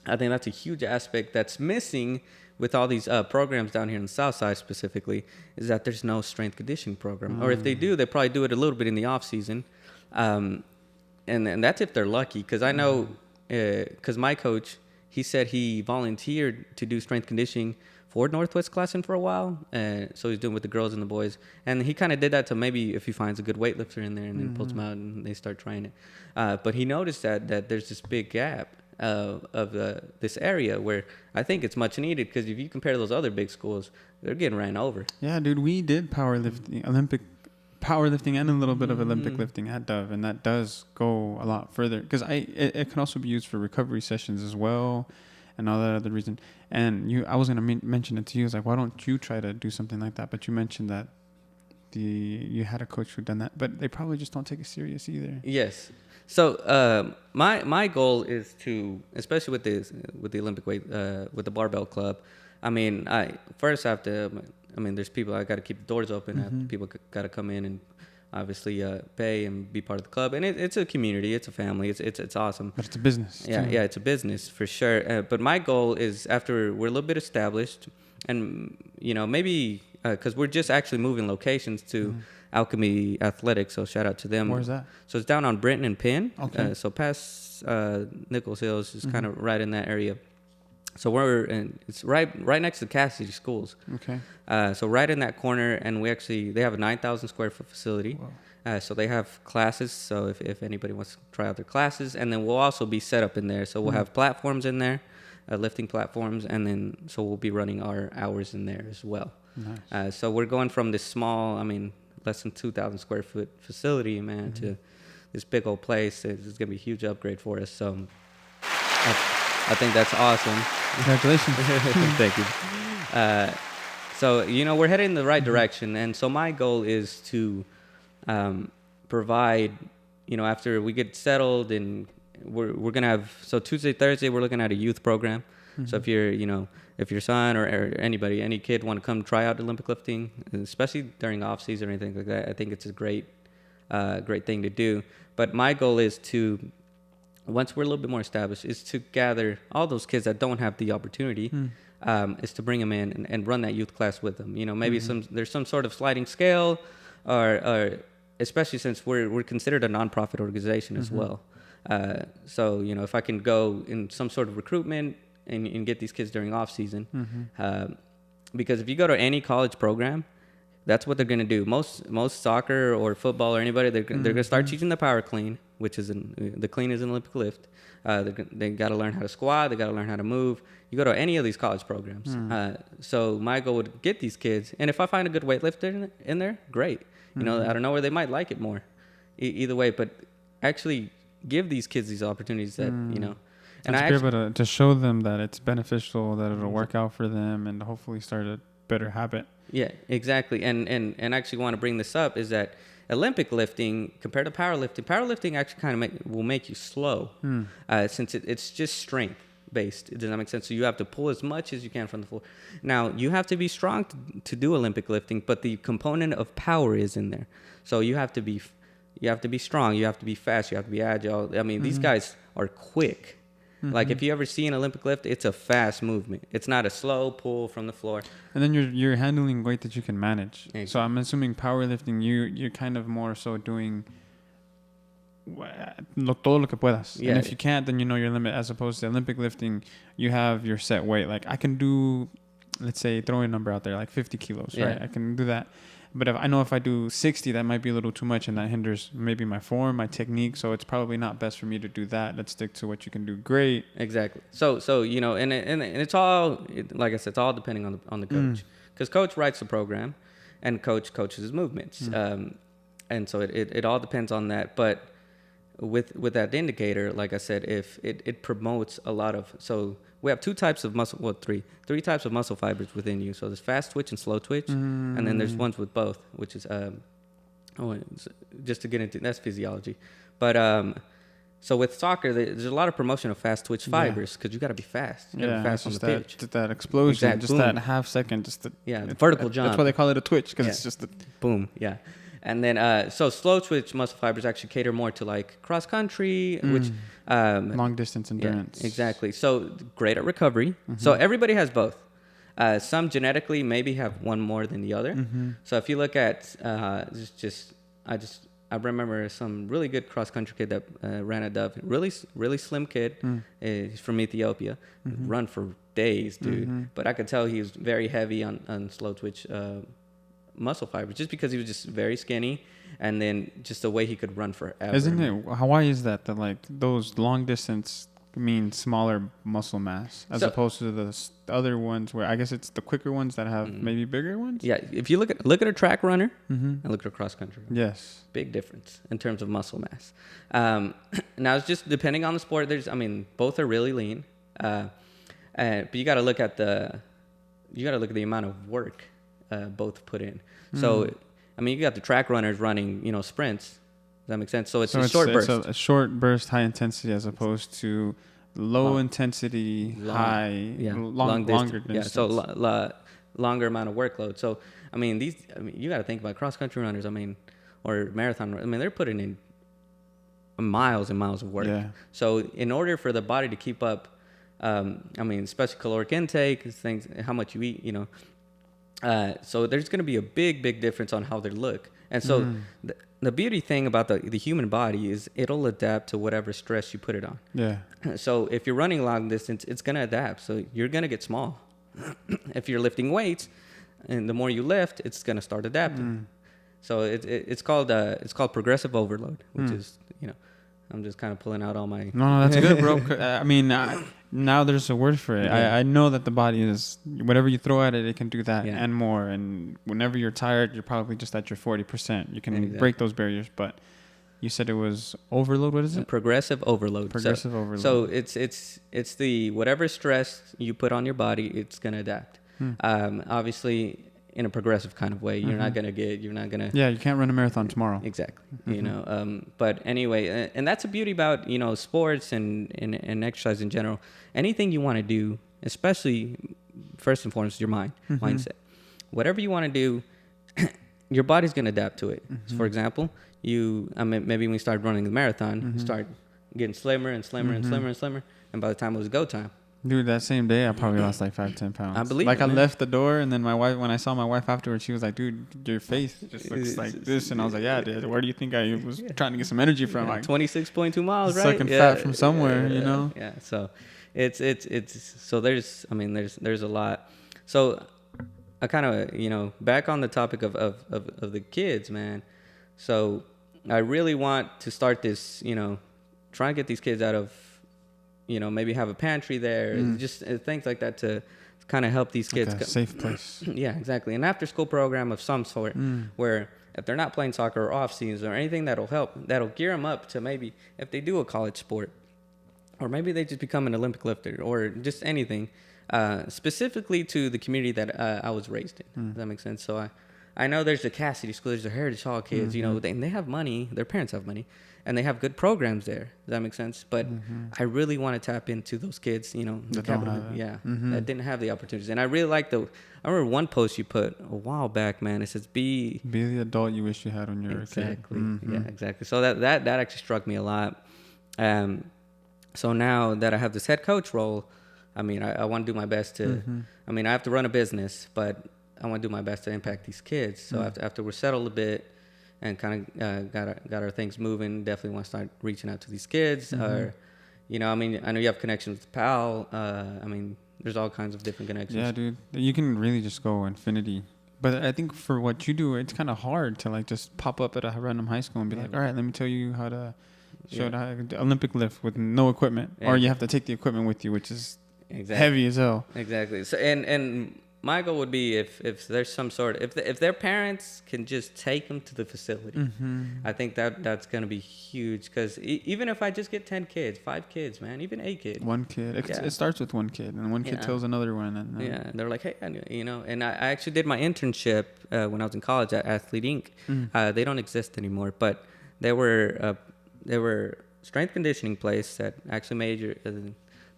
I think that's a huge aspect that's missing with all these programs down here in the South Side specifically, is that there's no strength conditioning program. Or if they do, they probably do it a little bit in the off season. And that's if they're lucky, because I know, because my coach, he said he volunteered to do strength conditioning for Northwest Classen for a while, so he's doing with the girls and the boys, and he kind of did that to maybe if he finds a good weightlifter in there, and then pulls them out and they start trying it. But he noticed that there's this big gap of this area where I think it's much needed, because if you compare those other big schools, they're getting ran over. Yeah, dude, we did Olympic powerlifting and a little bit of Olympic lifting at Dove, and that does go a lot further, because it can also be used for recovery sessions as well, and all that other reason. And I was gonna mention it to you. I was like, why don't you try to do something like that? But you mentioned that you had a coach who done that, but they probably just don't take it serious either. Yes. So my goal is to, especially with the Olympic weight with the barbell club. I first have to. There's people, I got to keep the doors open. People got to come in and obviously pay and be part of the club. And it's a community, it's a family, it's awesome. But it's a business. Yeah, it's a business for sure. But my goal is, after we're a little bit established, and maybe because we're just actually moving locations to Alchemy Athletics. So shout out to them. Where's that? So it's down on Brenton and Penn. Okay. So past Nichols Hills is kind of right in that area. So it's right next to Cassidy Schools. Okay. So right in that corner, and they have a 9,000 square foot facility. Wow. So they have classes. So if anybody wants to try out their classes, and then we'll also be set up in there. So we'll have platforms in there, lifting platforms, and then so we'll be running our hours in there as well. Nice. So we're going from this small, less than 2,000 square foot facility, man, to this big old place. It's gonna be a huge upgrade for us. So I think that's awesome. Congratulations. Thank you. So, we're heading in the right direction. And so my goal is to provide, after we get settled, and we're going to have, so Tuesday, Thursday, we're looking at a youth program. So if if your son or any kid want to come try out Olympic lifting, especially during off season or anything like that, I think it's a great thing to do. But my goal is to, once we're a little bit more established, is to gather all those kids that don't have the opportunity, is to bring them in and run that youth class with them. Maybe there's some sort of sliding scale, or especially since we're considered a nonprofit organization as well. So if I can go in some sort of recruitment and get these kids during off season, because if you go to any college program, that's what they're going to do. Most soccer or football or anybody, they're going to start teaching the power clean, which is the clean is an Olympic lift. They got to learn how to squat. They got to learn how to move. You go to any of these college programs. So my goal would get these kids, and if I find a good weightlifter in there, great. I don't know where they might like it more. Either way, but actually give these kids these opportunities that and be able to show them that it's beneficial, that it'll work out for them, and hopefully start a better habit. Yeah, exactly. And actually want to bring this up is that Olympic lifting compared to powerlifting actually kind of will make you slow, since it's just strength based. Does that make sense? So you have to pull as much as you can from the floor. Now you have to be strong to do Olympic lifting, but the component of power is in there. So you have to be strong. You have to be fast. You have to be agile. These guys are quick. Like if you ever see an Olympic lift, it's a fast movement. It's not a slow pull from the floor. And then you're handling weight that you can manage. Exactly. So I'm assuming powerlifting, you're kind of more so doing todo lo que puedas. Yeah. And if you can't, then you know your limit. As opposed to Olympic lifting, you have your set weight. Like I can do, let's say, throw a number out there, like 50 kilos, right? I can do that. But if I do 60, that might be a little too much, and that hinders maybe my form, my technique. So it's probably not best for me to do that. Let's stick to what you can do great. Exactly. So and it's all, like I said, it's all depending on the coach, because coach writes the program, and coach coaches his movements, and so it all depends on that. But with that indicator, like I said, if it promotes a lot of, so we have two types of muscle, three types of muscle fibers within you. So there's fast twitch and slow twitch, and then there's ones with both, which is just to get into, that's physiology. But so with soccer, there's a lot of promotion of fast twitch fibers, because you got to be fast. You got to be fast on the pitch. Just that explosion, exact, just boom. That half second, the vertical jump. That's why they call it a twitch, because it's just boom. Yeah. And then, so slow twitch muscle fibers actually cater more to like cross country, which long distance endurance. Yeah, exactly. So great at recovery. So everybody has both. Some genetically maybe have one more than the other. So if you look at I remember some really good cross country kid that ran a Dove. Really slim kid. He's from Ethiopia. Run for days, dude. But I could tell he was very heavy on slow twitch muscle fibers, just because he was just very skinny, and then just the way he could run forever. Isn't it? Why is that like those long distance mean smaller muscle mass as opposed to the other ones where I guess it's the quicker ones that have maybe bigger ones? Yeah, if you look at a track runner and look at a cross country runner, yes, big difference in terms of muscle mass. Now it's just depending on the sport. Both are really lean, but you got to look at the amount of work both put in. So, you got the track runners running, sprints. Does that make sense? So it's a short burst. It's a short burst, high intensity, as opposed to low intensity, longer distance. Yeah, so longer amount of workload. So, you got to think about cross country runners, or marathon runners. They're putting in miles and miles of work. Yeah. So in order for the body to keep up, especially caloric intake, things, how much you eat, So there's going to be a big difference on how they look. And so the beauty thing about the human body is it'll adapt to whatever stress you put it on. Yeah. So if you're running long distance, it's going to adapt. So you're going to get small. If you're lifting weights, and the more you lift, it's going to start adapting. So it's called progressive overload, which is, I'm just kind of pulling out all my... No, that's good, bro. I mean, now there's a word for it. Yeah. I know that the body is, whatever you throw at it, it can do that and more. And whenever you're tired, you're probably just at your 40%. You can break those barriers. But you said it was overload. What is it? Progressive overload. Progressive overload. So it's the whatever stress you put on your body, it's going to adapt. Obviously, in a progressive kind of way. You're not going to... Yeah, you can't run a marathon tomorrow. Exactly. But anyway, and that's the beauty about, sports and exercise in general. Anything you want to do, especially first and foremost, your mindset. Whatever you want to do, your body's going to adapt to it. So for example, maybe when we started running the marathon, you start getting slimmer and slimmer and slimmer and slimmer. And by the time it was go time, dude, that same day, I probably lost like 5-10 pounds. I believe I left the door, and then my wife, when I saw my wife afterwards, she was like, dude, your face just looks like this. And I was like, yeah, dude, where do you think I was trying to get some energy from? Yeah, like 26.2 miles, right? Sucking fat from somewhere, Yeah, so it's so there's a lot. So I kind of, back on the topic of the kids, man. So I really want to start this, try and get these kids out of, maybe have a pantry there, just things like that to kind of help these kids. Like a safe place. Yeah, exactly. An after school program of some sort where if they're not playing soccer or off seasons or anything that'll gear them up to maybe if they do a college sport, or maybe they just become an Olympic lifter or just anything, specifically to the community that I was raised in. Does that make sense? So I know there's the Cassidy School, there's the Heritage Hall kids, they have money, their parents have money, and they have good programs there. Does that make sense? But I really want to tap into those kids, that didn't have the opportunities. And I really like I remember one post you put a while back, man. It says, be the adult you wish you had when you were a kid. Yeah, exactly. So that actually struck me a lot. So now that I have this head coach role, I want to do my best to, I have to run a business, but I want to do my best to impact these kids. So after we're settled a bit and kind of got our things moving, definitely want to start reaching out to these kids. Or, I know you have connections with PAL. There's all kinds of different connections. Yeah, dude. You can really just go infinity. But I think for what you do, it's kind of hard to like just pop up at a random high school and be like, all right, let me tell you how to show the Olympic lift with no equipment. Or you have to take the equipment with you, which is heavy as hell. Exactly. So and my goal would be if there's some sort of, if their parents can just take them to the facility, I think that's going to be huge. Because even if I just get 10 kids, 5 kids, man, even 8 kids. One kid. It starts with one kid, and one kid tells another one. And they're like, hey, and I actually did my internship when I was in college at Athlete Inc. They don't exist anymore, but they were strength conditioning place that actually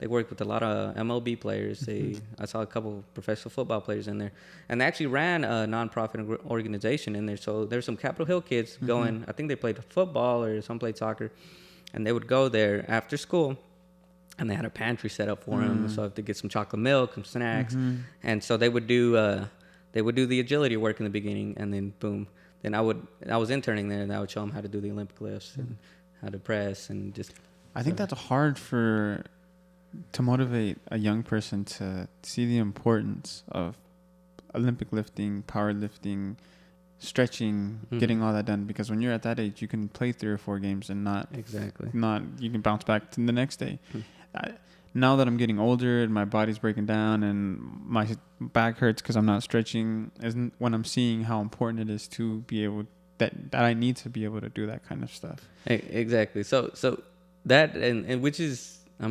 they worked with a lot of MLB players. I saw a couple of professional football players in there. And they actually ran a nonprofit organization in there. So there's some Capitol Hill kids going, I think they played football or some played soccer. And they would go there after school. And they had a pantry set up for them. So if they get some chocolate milk, some snacks. And so they would do the agility work in the beginning. And then boom. Then I was interning there, and I would show them how to do the Olympic lifts and how to press and just. I think that's hard to motivate a young person to see the importance of Olympic lifting, powerlifting, stretching, getting all that done. Because when you're at that age, you can play 3 or 4 games and you can bounce back to the next day. Now that I'm getting older and my body's breaking down and my back hurts because I'm not stretching, isn't when I'm seeing how important it is to be able that I need to be able to do that kind of stuff. Exactly. So that and which is, I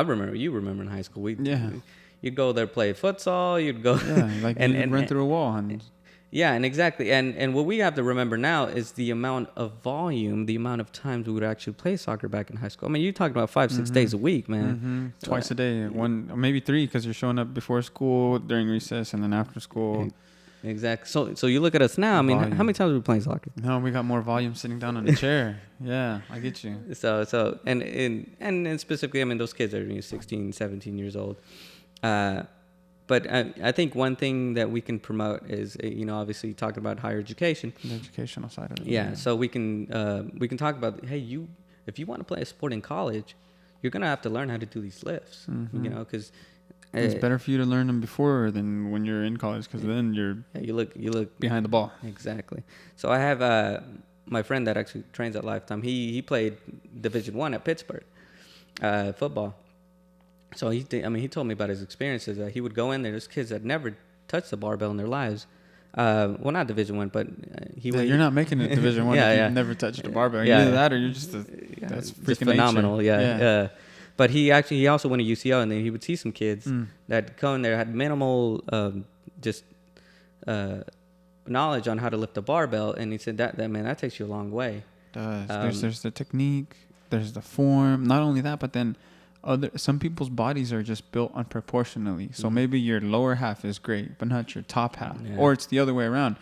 remember in high school. You'd go there, play futsal. You'd go, and run through a wall. And exactly. And what we have to remember now is the amount of volume, the amount of times we would actually play soccer back in high school. You're talking about 5-6 days a week, man. Twice a day, 1 maybe 3, because you're showing up before school, during recess, and then after school. Exactly. So you look at us now. How many times are we playing soccer? No, we got more volume sitting down on a chair. Yeah, I get you. So and specifically, those kids are 16, 17 years old. But I think one thing that we can promote is, obviously talking about higher education. The educational side of it. Yeah. So we can talk about, hey, if you want to play a sport in college, you're gonna have to learn how to do these lifts. Because it's better for you to learn them before than when you're in college, because then you look behind the ball. Exactly. So I have my friend that actually trains at Lifetime. He played Division I at Pittsburgh football. So he told me about his experiences. He would go in there. There's kids that never touched the barbell in their lives. Well, not Division I, but you're not making it Division I if you've never touched a barbell. Either that, or you're just that's freaking phenomenal. Yeah. But he also went to UCO, and then he would see some kids that go in there had minimal knowledge on how to lift a barbell, and he said that takes you a long way. It does. There's the technique, there's the form. Not only that, but then some people's bodies are just built unproportionally. So maybe your lower half is great, but not your top half, or it's the other way around.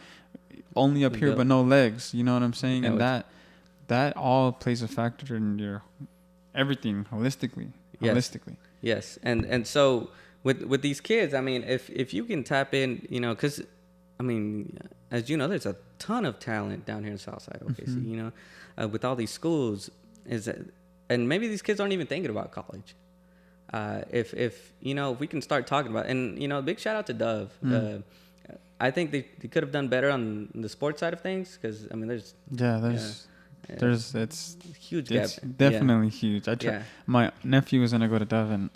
Only up here, but no legs. You know what I'm saying? And that all plays a factor in your everything holistically. Yes. And so with these kids, I mean, if you can tap in, because I mean, as you know, there's a ton of talent down here in Southside OKC. With all these schools, and maybe these kids aren't even thinking about college. If we can start talking about, and big shout out to Dove. I think they could have done better on the sports side of things, because I mean, there's it's huge gap. It's definitely huge. My nephew was gonna go to Dove, and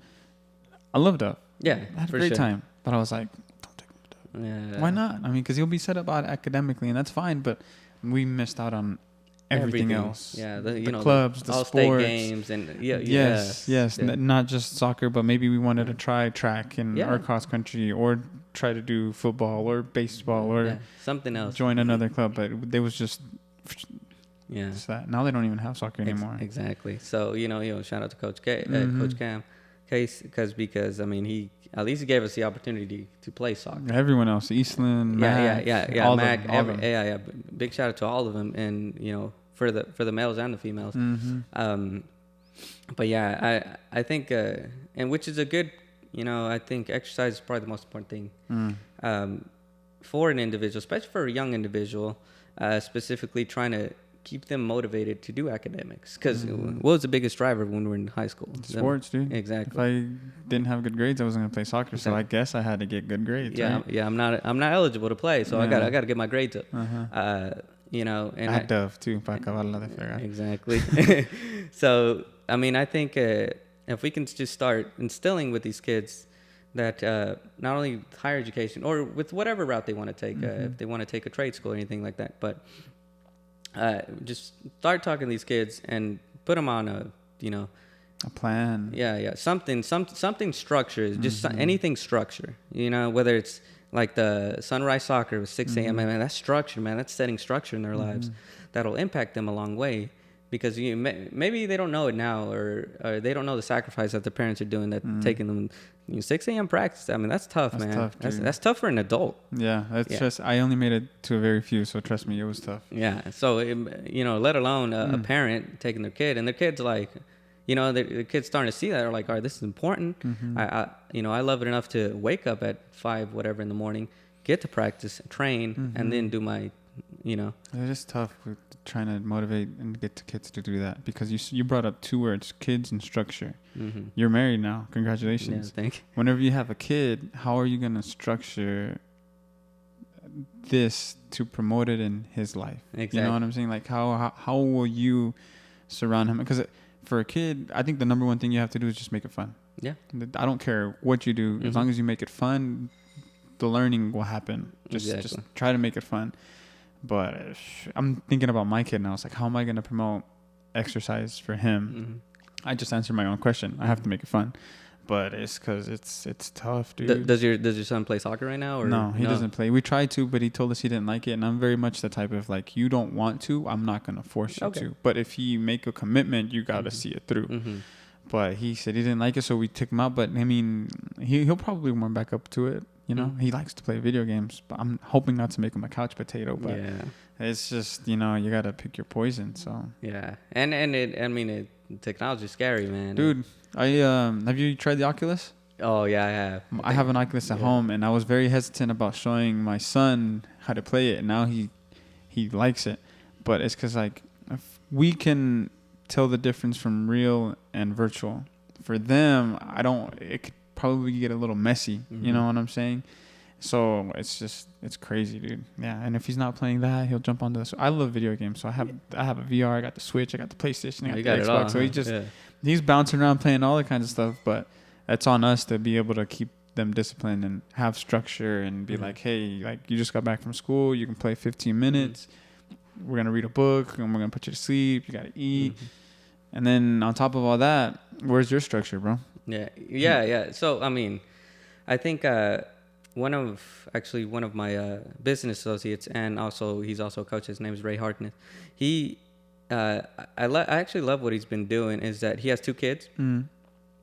I love Dove. Yeah, I had a great time, but I was like, don't take him to Dove. Yeah. Why not? I mean, because he'll be set up academically, and that's fine. But we missed out on everything else. Yeah, the clubs, the all-state games, and yes. Not just soccer, but maybe we wanted to try track and or cross country, or try to do football or baseball or something else. Join another club, but there was just that. Now they don't even have soccer anymore. Exactly. So shout out to Coach Coach Cam Case, because I mean he gave us the opportunity to play soccer. Everyone else, Eastland, Mac, Mac, big shout out to all of them, and for the males and the females. But I think and which is a good, I think exercise is probably the most important thing for an individual, especially for a young individual, specifically trying to keep them motivated to do academics, because what was the biggest driver when we were in high school? Sports, dude. Exactly. If I didn't have good grades, I wasn't gonna play soccer. So I guess I had to get good grades. Yeah, right? I'm not eligible to play, so I got to get my grades up. And I Dove too, para acabarla de fregar. Exactly. So I mean, I think if we can just start instilling with these kids that not only higher education, or with whatever route they want to take, if they want to take a trade school or anything like that, but just start talking to these kids and put them on a plan. Something structured, just anything structure. Whether it's like the sunrise soccer with 6 a.m. Man, that's structure, man. That's setting structure in their lives that'll impact them a long way. Because maybe they don't know it now, or they don't know the sacrifice that their parents are doing, that taking them 6 a.m. practice. I mean, that's tough, man. Tough, that's tough for an adult. Yeah, that's just, I only made it to a very few, so trust me, it was tough. Yeah, so let alone a parent taking their kid, and their kid's like, the kid's starting to see that, they're like, all right, this is important. I love it enough to wake up at 5 whatever in the morning, get to practice, train, and then do my. It is tough with trying to motivate and get the kids to do that, because you brought up 2 words, kids and structure. You're married now. Congratulations. Yeah, thank you. Whenever you have a kid, how are you going to structure this to promote it in his life? Exactly. You know what I'm saying? Like how will you surround him? Because for a kid, I think the number one thing you have to do is just make it fun. Yeah. I don't care what you do. As long as you make it fun, the learning will happen. Just try to make it fun. But I'm thinking about my kid now. It's like, how am I going to promote exercise for him? I just answered my own question. I have to make it fun. But it's because it's tough, dude. Does your son play soccer right now? Or no, he doesn't play. We tried to, but he told us he didn't like it. And I'm very much the type of, like, you don't want to, I'm not going to force you to. But if you make a commitment, you got to see it through. But he said he didn't like it, so we took him out. But, I mean, he'll probably warm back up to it. He likes to play video games, but I'm hoping not to make him a couch potato. But it's just, you got to pick your poison. So yeah, and technology's scary, man. Dude, have you tried the Oculus? Oh yeah, I have. I have an Oculus at home, and I was very hesitant about showing my son how to play it. And now he likes it, but it's because like if we can tell the difference from real and virtual. For them, I don't. It could probably get a little messy. You know what I'm saying? So it's crazy, dude. Yeah, and if he's not playing that, he'll jump onto this. I love video games, so I have a VR. I got the Switch. I got the PlayStation. I got the Xbox. All, so he's bouncing around playing all that kinds of stuff. But it's on us to be able to keep them disciplined and have structure and be like, hey, like you just got back from school. You can play 15 minutes. We're gonna read a book and we're gonna put you to sleep. You gotta eat, and then on top of all that, where's your structure, bro? Yeah. So I mean, I think. One of my business associates, and also he's also a coach. His name is Ray Harkness. I actually love what he's been doing. Is that he has 2 kids.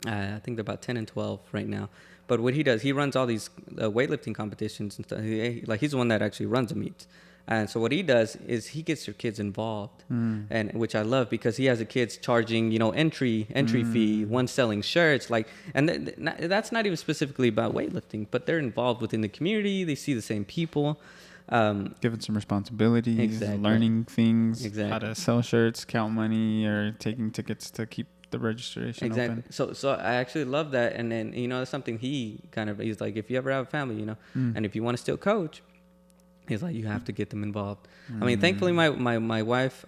I think they're about 10 and 12 right now. But what he does, he runs all these weightlifting competitions and stuff. He's the one that actually runs the meets. And so what he does is he gets your kids involved, and which I love because he has the kids charging, entry fee, one selling shirts, and that's not even specifically about weightlifting, but they're involved within the community. They see the same people, given some responsibilities, learning things, how to sell shirts, count money, or taking tickets to keep the registration open. So I actually love that, and then that's something he's like, if you ever have a family, and if you want to still coach. He's like, you have to get them involved. I mean, thankfully, my wife,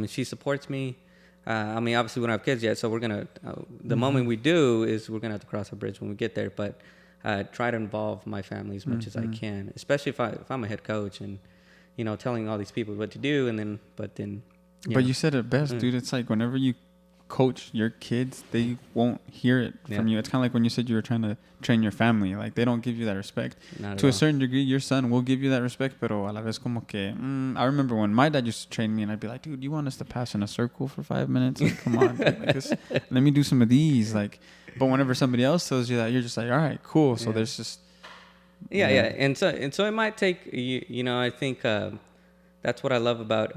she supports me. Obviously, we don't have kids yet, so we're going to, the moment we do is we're going to have to cross a bridge when we get there. But try to involve my family as much as I can, especially if I'm a head coach and, telling all these people what to do. But you said it best, dude. It's like whenever you coach your kids, they won't hear it from you. It's kind of like when you said you were trying to train your family. Like, they don't give you that respect. To a certain degree, your son will give you that respect, pero a la vez como que... I remember when my dad used to train me, and I'd be like, dude, you want us to pass in a circle for 5 minutes? Like, come on, dude. Like this, let me do some of these. Like, but whenever somebody else tells you that, you're just like, all right, cool. So there's just... Yeah. And so it might take, I think... that's what I love about,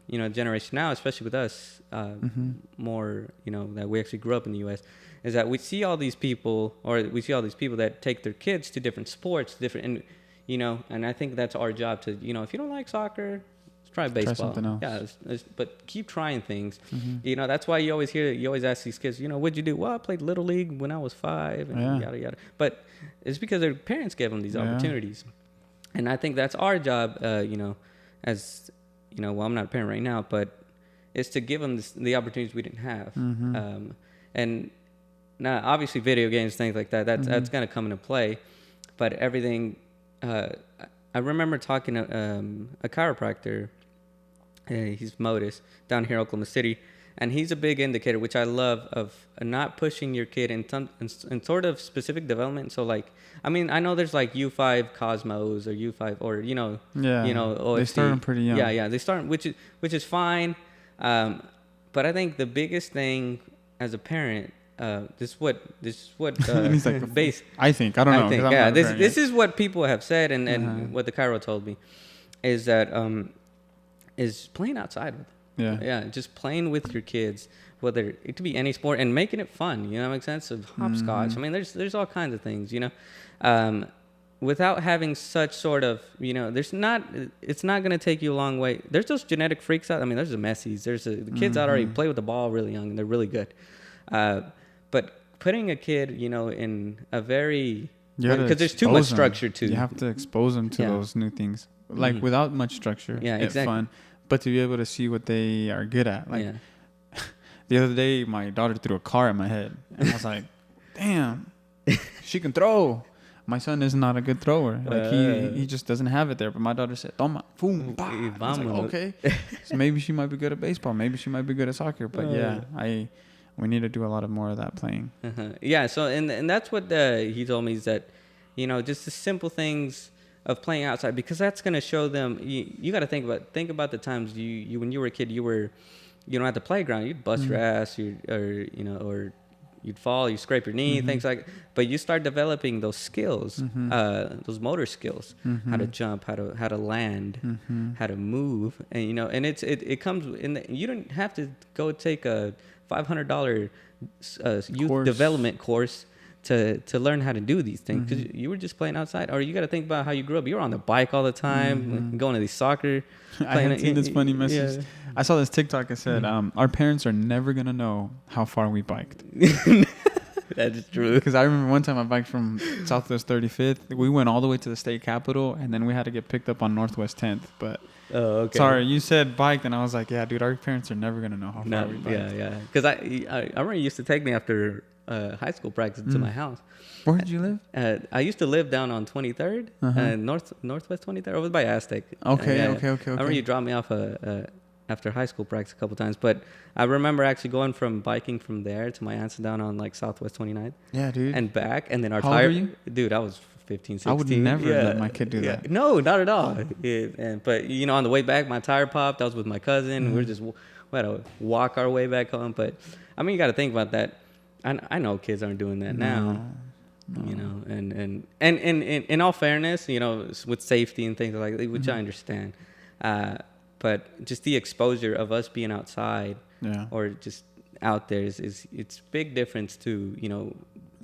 generation now, especially with us, more, that we actually grew up in the U.S., is that we see all these people that take their kids to different sports, and I think that's our job to, if you don't like soccer, let's try baseball. Try something else. Yeah, but keep trying things. That's why you always ask these kids, what'd you do? Well, I played Little League when I was 5, and yada, yada. But it's because their parents gave them these opportunities. And I think that's our job, as I'm not a parent right now, but it's to give them the opportunities we didn't have. And now obviously video games, things like that, that's going to come into play, but everything, I remember talking to a chiropractor, he's Modus down here in Oklahoma City, and he's a big indicator, which I love, of not pushing your kid in sort of specific development. So I know there's like U5 Cosmos or U5 or OFC. They start them pretty young. Yeah, they start, which is fine. But I think the biggest thing as a parent, this is what he's like base. I think I don't know. This is what people have said, and what the chiro told me is that is playing outside with them. Yeah, just playing with your kids, whether it could be any sport, and making it fun. That makes sense. Of hopscotch. There's all kinds of things. Without having such sort of, it's not going to take you a long way. There's those genetic freaks out. There's the Messis. There's the kids out already play with the ball really young, and they're really good. But putting a kid, in a very, because there's too much structure too. You have to expose them to those new things, without much structure. Yeah, it's fun, but to be able to see what they are good at. The other day, my daughter threw a car at my head, and I was like, "Damn, she can throw." My son is not a good thrower. He just doesn't have it there. But my daughter said, "Toma, boom, bah." I was like, okay. So maybe she might be good at baseball. Maybe she might be good at soccer. But we need to do a lot of more of that playing. Yeah. So and that's what he told me, is that, just the simple things of playing outside, because that's going to show them. You got to think about the times you when you were a kid, at the playground, you'd bust your ass, or you'd fall, you scrape your knee, things like. But you start developing those skills, those motor skills, how to jump, how to land, how to move, and and it comes in. You don't have to go take a $500 youth development course to learn how to do these things, because you were just playing outside. Or you got to think about how you grew up. You were on the bike all the time, like, going to these soccer. I had seen this funny message. Yeah. I saw this TikTok. It said, our parents are never going to know how far we biked. That is true. Because I remember one time I biked from Southwest 35th. We went all the way to the state capitol, and then we had to get picked up on Northwest 10th. But sorry, you said biked, and I was like, yeah, dude, our parents are never going to know how far we biked. Yeah. Because I remember you used to take me after high school practice to my house. Where did you live? I used to live down on 23rd, Northwest 23rd, over by Aztec. Okay. I remember you dropped me off after high school practice a couple times, but I remember actually going from biking from there to my aunt's down on like Southwest 29th. Yeah, dude. And back, and then our How old were you? Dude, I was 15, 16. I would never let my kid do that. No, not at all. But on the way back, my tire popped. I was with my cousin. We had to walk our way back home. But I mean, you got to think about that. I know kids aren't doing that now. No. And in all fairness, with safety and things like that, which I understand. But just the exposure of us being outside or just out there it's big difference to,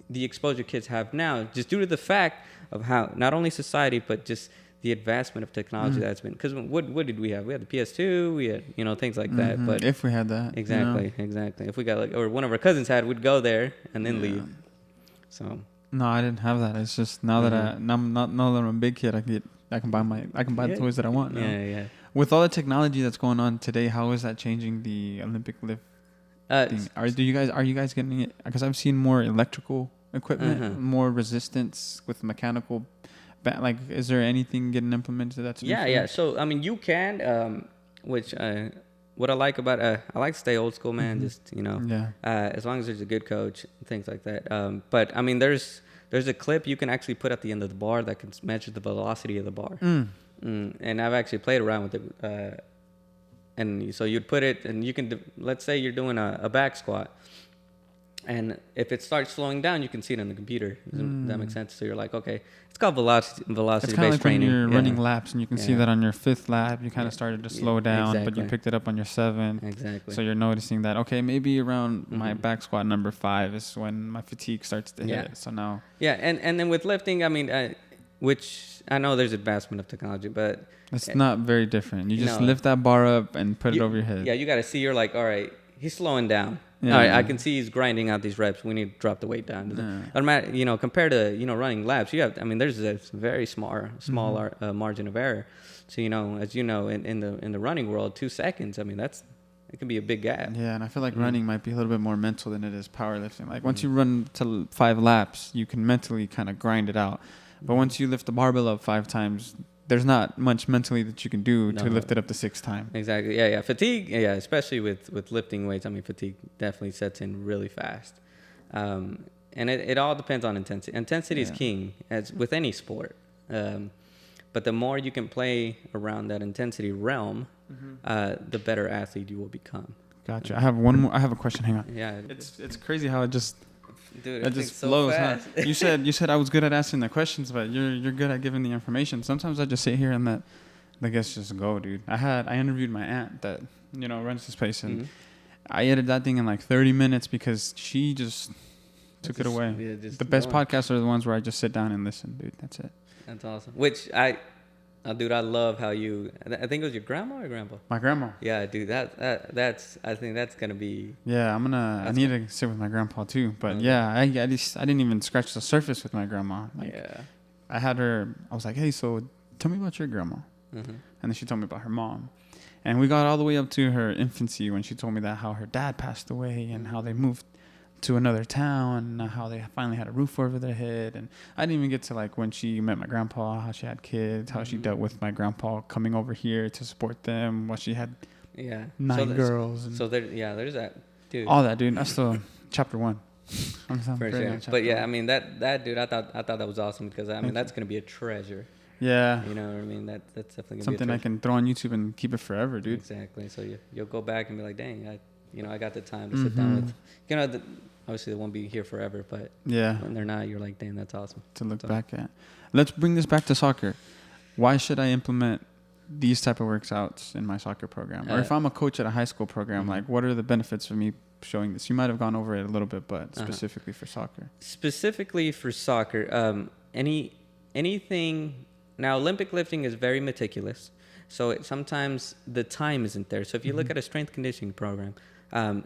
the exposure kids have now, just due to the fact of how not only society, but just the advancement of technology that's been. Because what did we have? We had the PS2, we had, things like that. But if we had that. Exactly. If we got or one of our cousins had, we'd go there and then leave. So. No, I didn't have that. It's just now that I'm a big kid, I can buy the toys that I want now. Yeah. With all the technology that's going on today, how is that changing the Olympic lift thing? Are you guys getting it? Because I've seen more electrical equipment, more resistance with mechanical. Is there anything getting implemented that's yeah. So I mean, you can, which what I like about I like to stay old school, man. Just as long as there's a good coach, things like that. But I mean, there's a clip you can actually put at the end of the bar that can measure the velocity of the bar. And I've actually played around with it. And so you'd put it, and you can, let's say you're doing a back squat. And if it starts slowing down, you can see it on the computer. Does that make sense? So you're like, okay, it's called velocity-based it's kind of like training. When you're running laps, and you can see that on your 5th lap, you kind of started to slow down, but you picked it up on your 7th. Exactly. So you're noticing that, okay, maybe around my back squat number 5 is when my fatigue starts to hit it. So now. Yeah, and then with lifting, I mean, which I know there's advancement of technology, but it's not very different. You just lift that bar up and put it over your head. Yeah, you got to see. You're like, all right, he's slowing down. All right, I can see he's grinding out these reps. We need to drop the weight down. Doesn't matter, compared to running laps, there's a very smaller margin of error. So as you know, in the running world, 2 seconds. I mean, it can be a big gap. Yeah, and I feel like running might be a little bit more mental than it is powerlifting. Like once you run to 5 laps, you can mentally kind of grind it out. But once you lift the barbell up 5 times, there's not much mentally that you can do to lift it up the 6th time. Exactly. Yeah. Fatigue. Yeah, especially with lifting weights. I mean, fatigue definitely sets in really fast. And it all depends on intensity. Intensity is king, as with any sport. But the more you can play around that intensity realm, the better athlete you will become. Gotcha. I have one more. I have a question. Hang on. Yeah. It's crazy how it just. Dude, it just flows. So fast. Huh? You said I was good at asking the questions, but you're good at giving the information. Sometimes I just sit here and let the guests just go, dude. I interviewed my aunt that runs this place, and I edited that thing in like 30 minutes because she just took it away. Yeah, the best podcasts are the ones where I just sit down and listen, dude. That's it. That's awesome. Which I love how you. I think it was your grandma or grandpa. My grandma. Yeah, dude. That's. I think that's gonna be. Yeah, I need to sit with my grandpa too. But I didn't even scratch the surface with my grandma. I had her. I was like, hey, so tell me about your grandma. And then she told me about her mom, and we got all the way up to her infancy when she told me that how her dad passed away and how they moved to another town, how they finally had a roof over their head. And I didn't even get to like when she met my grandpa, how she had kids, how she dealt with my grandpa coming over here to support them, what she had 9 girls. And there's that, dude. All that, dude. That's still chapter 1. I'm for sure. But yeah, I mean that dude, I thought that was awesome because I mean that's gonna be a treasure. Yeah. You know what I mean? That's definitely gonna something be I can throw on YouTube and keep it forever, dude. Exactly. So you'll go back and be like, dang, I got the time to sit down with. Obviously, they won't be here forever, but when they're not, you're like, damn, that's awesome. To look back at. Let's bring this back to soccer. Why should I implement these type of workouts in my soccer program? Or if I'm a coach at a high school program, like what are the benefits of me showing this? You might have gone over it a little bit, but specifically for soccer. Specifically for soccer, anything. Now, Olympic lifting is very meticulous, so sometimes the time isn't there. So if you look at a strength conditioning program,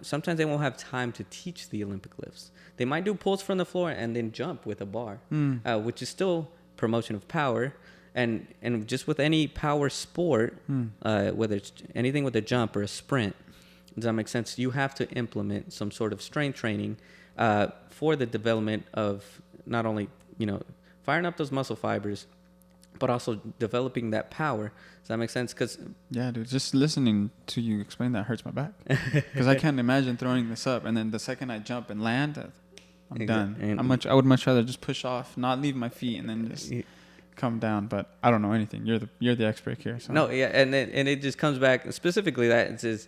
sometimes they won't have time to teach the Olympic lifts. They might do pulls from the floor and then jump with a bar, which is still promotion of power. And just with any power sport, whether it's anything with a jump or a sprint, does that make sense? You have to implement some sort of strength training for the development of not only, firing up those muscle fibers, but also developing that power. Does that make sense? Cause yeah, dude, just listening to you explain that hurts my back. Because I can't imagine throwing this up, and then the second I jump and land, I'm done. I would much rather just push off, not leave my feet, and then just come down. But I don't know anything. You're the expert here. So. No, yeah, and it just comes back specifically that it says,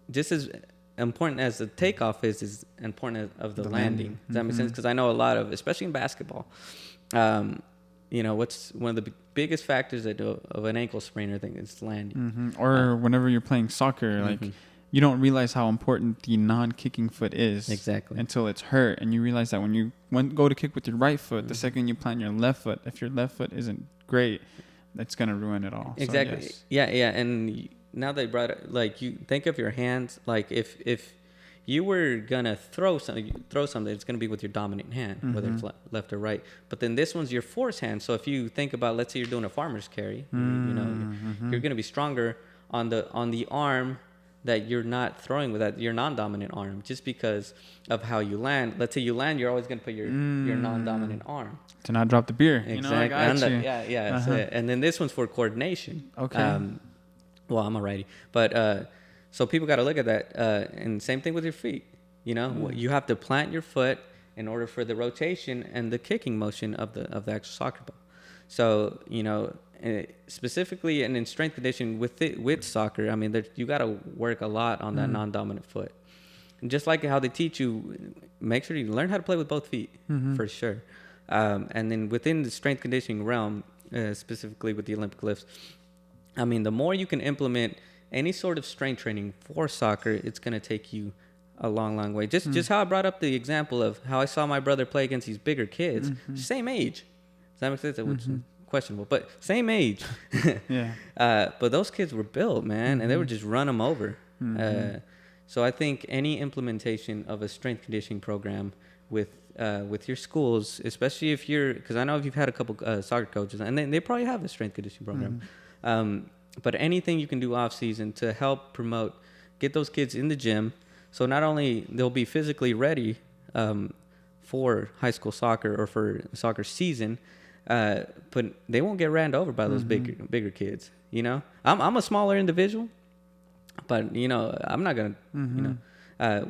just as important as the takeoff is important as the landing. Does that make sense? Because I know a lot of, especially in basketball, what's one of the biggest factors of an ankle sprain or thing is landing. Or whenever you're playing soccer, like you don't realize how important the non-kicking foot is until it's hurt, and you realize that when you go to kick with your right foot, the second you plant your left foot, if your left foot isn't great, that's gonna ruin it all. Exactly. So, yes. Yeah, and now they brought it, like, you think of your hands, like if you were gonna throw something, it's gonna be with your dominant hand, whether it's left or right. But then this one's your force hand. So if you think about, let's say you're doing a farmer's carry, you're gonna be stronger on the arm that you're not throwing with, that your non-dominant arm, just because of how you land. Let's say you land, you're always gonna put your non-dominant arm to not drop the beer. Exactly. That's it. And then this one's for coordination. Okay. Well, I'm a righty, but so people got to look at that. And same thing with your feet. You have to plant your foot in order for the rotation and the kicking motion of the actual soccer ball. So specifically and in strength conditioning with soccer, I mean, you got to work a lot on that non-dominant foot. And just like how they teach you, make sure you learn how to play with both feet for sure. And then within the strength conditioning realm, specifically with the Olympic lifts, I mean, the more you can implement any sort of strength training for soccer, it's going to take you a long, long way. Just how I brought up the example of how I saw my brother play against these bigger kids, same age. Does that make sense? Which is questionable, but same age. Yeah. But those kids were built, man, and they would just run them over. So I think any implementation of a strength conditioning program with your schools, especially because I know if you've had a couple soccer coaches, and they probably have a strength conditioning program. But anything you can do off season to help promote, get those kids in the gym, so not only they'll be physically ready for high school soccer or for soccer season, but they won't get ran over by those bigger kids. I'm a smaller individual, but I'm not gonna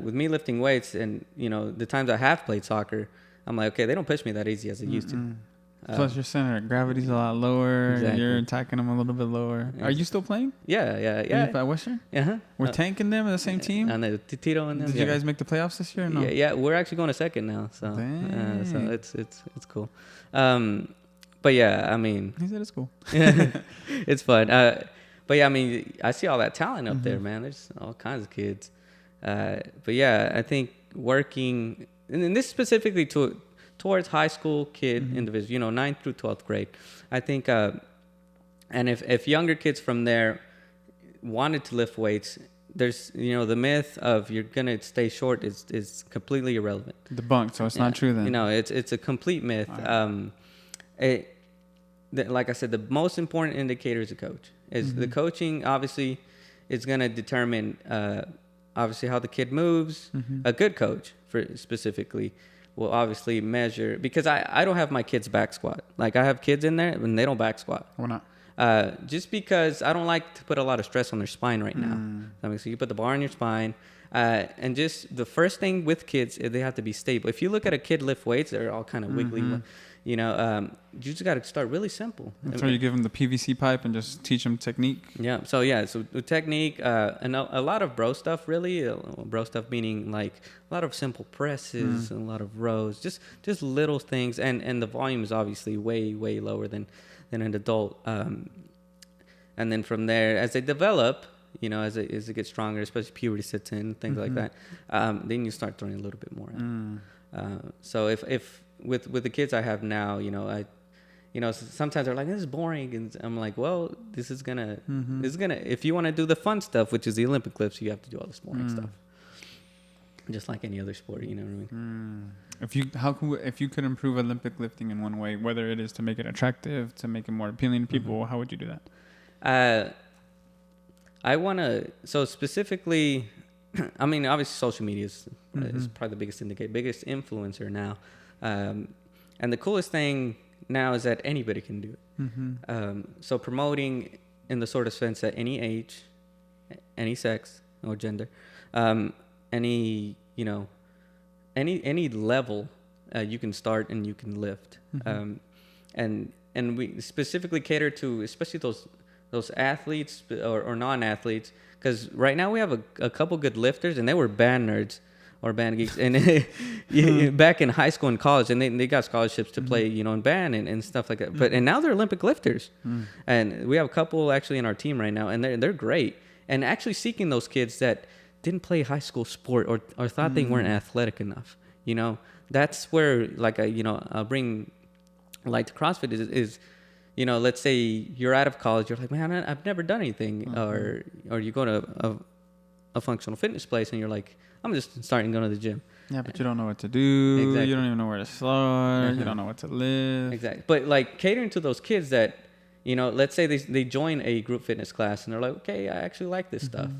with me lifting weights and the times I have played soccer, I'm like, okay, they don't push me that easy as they used to. Plus, your center of gravity's a lot lower. Exactly. You're attacking them a little bit lower. Are you still playing? Yeah. At Western? We're tanking them in the same team? I know, Tito and them. Did you guys make the playoffs this year or no? Yeah, we're actually going to second now. So, so it's cool. But yeah, I mean... He said it's cool. It's fun. But yeah, I mean, I see all that talent up there, man. There's all kinds of kids. But yeah, I think working... And this specifically towards high school kid individuals, 9th through 12th grade. I think, and if younger kids from there wanted to lift weights, there's, the myth of you're going to stay short is completely irrelevant. Debunked, so it's not true then. It's a complete myth. Right. Like I said, the most important indicator is the coach. The coaching, obviously, is going to determine, obviously, how the kid moves. A good coach, specifically, will obviously measure, because I don't have my kids back squat. Like, I have kids in there and they don't back squat. Why not? Just because I don't like to put a lot of stress on their spine right now. I mean, so you put the bar on your spine, and just the first thing with kids is they have to be stable. If you look at a kid lift weights, they're all kind of wiggly. You just got to start really simple. So you give them the PVC pipe and just teach them technique. Yeah. So the technique, and a lot of bro stuff, really. Bro stuff meaning like a lot of simple presses and a lot of rows, just little things, and the volume is obviously way lower than an adult. And then from there, as they develop, you know, as it gets stronger, especially puberty sets in, things like that, then you start throwing a little bit more out. So if with the kids I have now, you know, sometimes they're like, this is boring. And I'm like, well, this is gonna, if you want to do the fun stuff, which is the Olympic lifts, you have to do all this boring stuff. Just like any other sport, you know what I mean? If you could improve Olympic lifting in one way, whether it is to make it attractive, to make it more appealing to people, how would you do that? I want to, so specifically, I mean, obviously social media is probably the biggest biggest influencer now. And the coolest thing now is that anybody can do it. So promoting in the sort of sense that any age, any sex or gender, any, you know, any level, you can start and you can lift. And we specifically cater to, especially those athletes or non-athletes, because right now we have a couple good lifters, and they were band nerds or band geeks, and back in high school and college, and they got scholarships to play, you know, in band and stuff like that. But and now they're Olympic lifters, and we have a couple actually in our team right now, and they're great. And actually seeking those kids that didn't play high school sport or thought they weren't athletic enough, you know, that's where, like, I'll bring like to CrossFit is, you know, let's say you're out of college, you're like, man, I've never done anything, or you go to a functional fitness place and you're like, I'm just starting to go to the gym. Yeah, but you don't know what to do. Exactly. You don't even know where to start. You don't know what to live. Exactly. But like catering to those kids that, you know, let's say they join a group fitness class and they're like, okay, I actually like this stuff.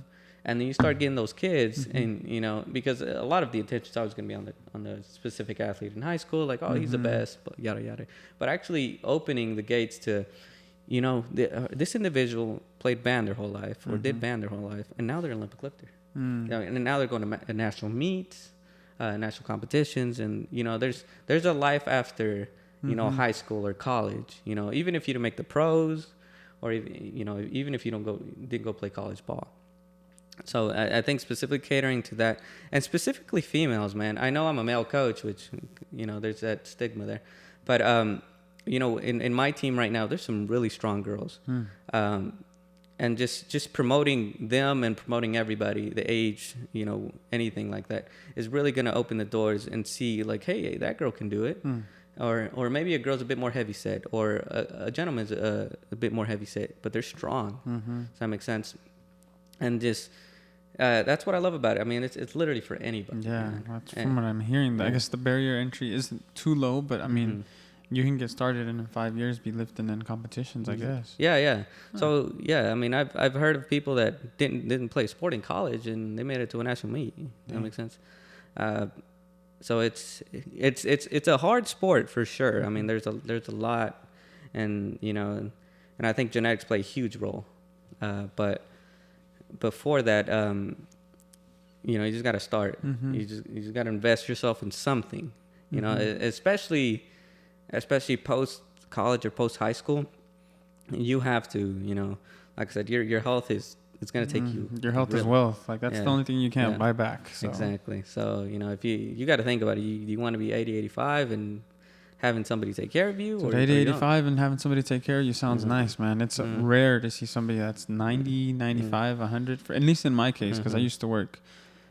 And then you start getting those kids, and, you know, because a lot of the attention is always going to be on the specific athlete in high school, like, oh, he's the best, but yada, yada. But actually opening the gates to, you know, this individual played band their whole life or did band their whole life, and now they're an Olympic lifter. You know, and now they're going to national meets, national competitions, and, you know, there's a life after, you know, high school or college, you know, even if you don't make the pros, or, you know, even if you didn't go play college ball. So I think specifically catering to that, and specifically females, man. I know I'm a male coach, which, you know, there's that stigma there. But, you know, in my team right now, there's some really strong girls. And just promoting them and promoting everybody, the age, you know, anything like that, is really going to open the doors and see, like, hey, that girl can do it. Or maybe a girl's a bit more heavy set, or a gentleman's a bit more heavy set, but they're strong. Does that make sense? And just that's what I love about it. I mean, it's literally for anybody. Yeah, that's from what I'm hearing. I guess the barrier entry isn't too low, but I mean, you can get started and in 5 years be lifting in competitions, I guess. Yeah. So I mean, I've heard of people that didn't play sport in college and they made it to a national meet. That makes sense. So it's a hard sport for sure. I mean, there's a lot, and, you know, and I think genetics play a huge role. But before that, you know, you just got to start. You just got to invest yourself in something, you know, especially post college or post high school. You have to, you know, like I said, your health it's going to take you. Your health is wealth. Like, that's the only thing you can't buy back. So. Exactly. So, you know, if you got to think about it, you want to be 80, 85 and having somebody take care of you? So 80, 85 and having somebody take care of you sounds nice, man. It's rare to see somebody that's 90, 95, 100, at least in my case, because I used to work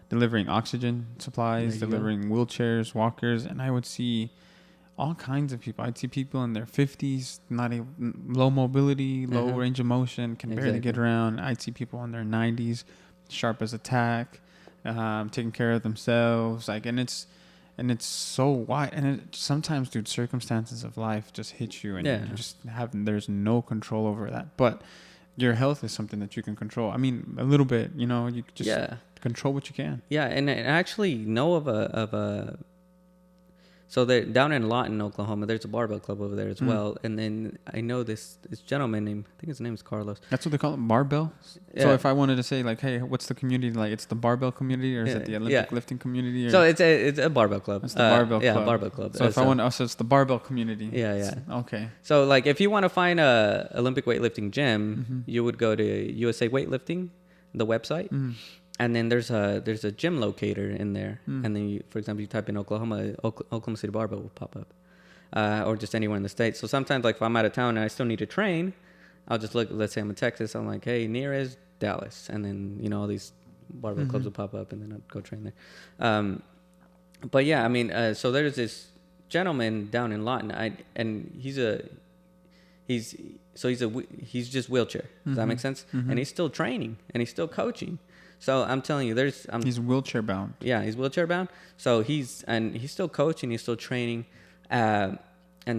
delivering oxygen supplies, delivering wheelchairs, walkers, and I would see all kinds of people. I'd see people in their 50s, low mobility, low range of motion, can barely get around. I'd see people in their 90s, sharp as a tack, taking care of themselves, like, and it's so wide, and sometimes, dude, circumstances of life just hit you, and you just there's no control over that. But your health is something that you can control. I mean, a little bit, you know, you just control what you can. Yeah, and I actually know of a so they're down in Lawton, Oklahoma. There's a barbell club over there as well. And then I know this gentleman named, I think his name is Carlos. That's what they call it, barbell? Yeah. So if I wanted to say, like, hey, what's the community like? It's the barbell community, or is it the Olympic lifting community? Or? So it's a barbell club. It's the barbell club. Yeah, barbell club. So if I want to, so it's the barbell community. Yeah. Okay. So, like, if you want to find a Olympic weightlifting gym, you would go to USA Weightlifting, the website. And then there's a gym locator in there, and then for example, you type in Oklahoma City Barbell will pop up, or just anywhere in the States. So sometimes, like, if I'm out of town and I still need to train, I'll just look. Let's say I'm in Texas. I'm like, hey, nearest Dallas, and then all these barbell clubs will pop up, and then I'll go train there. But yeah, I mean, so there's this gentleman down in Lawton, and he's just wheelchair. Does that make sense? And he's still training and he's still coaching. So I'm telling you, he's wheelchair bound. Yeah, he's wheelchair bound. So he's still coaching, he's still training, and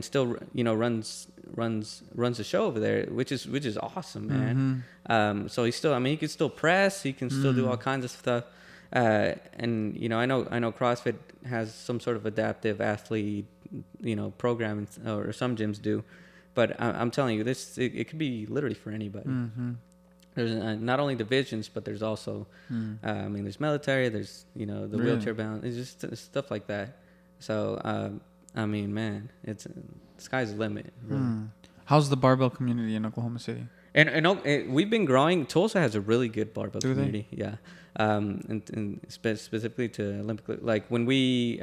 still runs the show over there, which is awesome, man. So he's still, he can still press, he can still do all kinds of stuff. And I know CrossFit has some sort of adaptive athlete program, or some gyms do, but I'm telling you, it could be literally for anybody. There's not only divisions, but there's also there's military, there's the wheelchair bound, it's just stuff like that. So man, it's the sky's the limit, really. How's the barbell community in Oklahoma City? And we've been growing. Tulsa has a really good barbell community. Yeah. And specifically to Olympic, like when we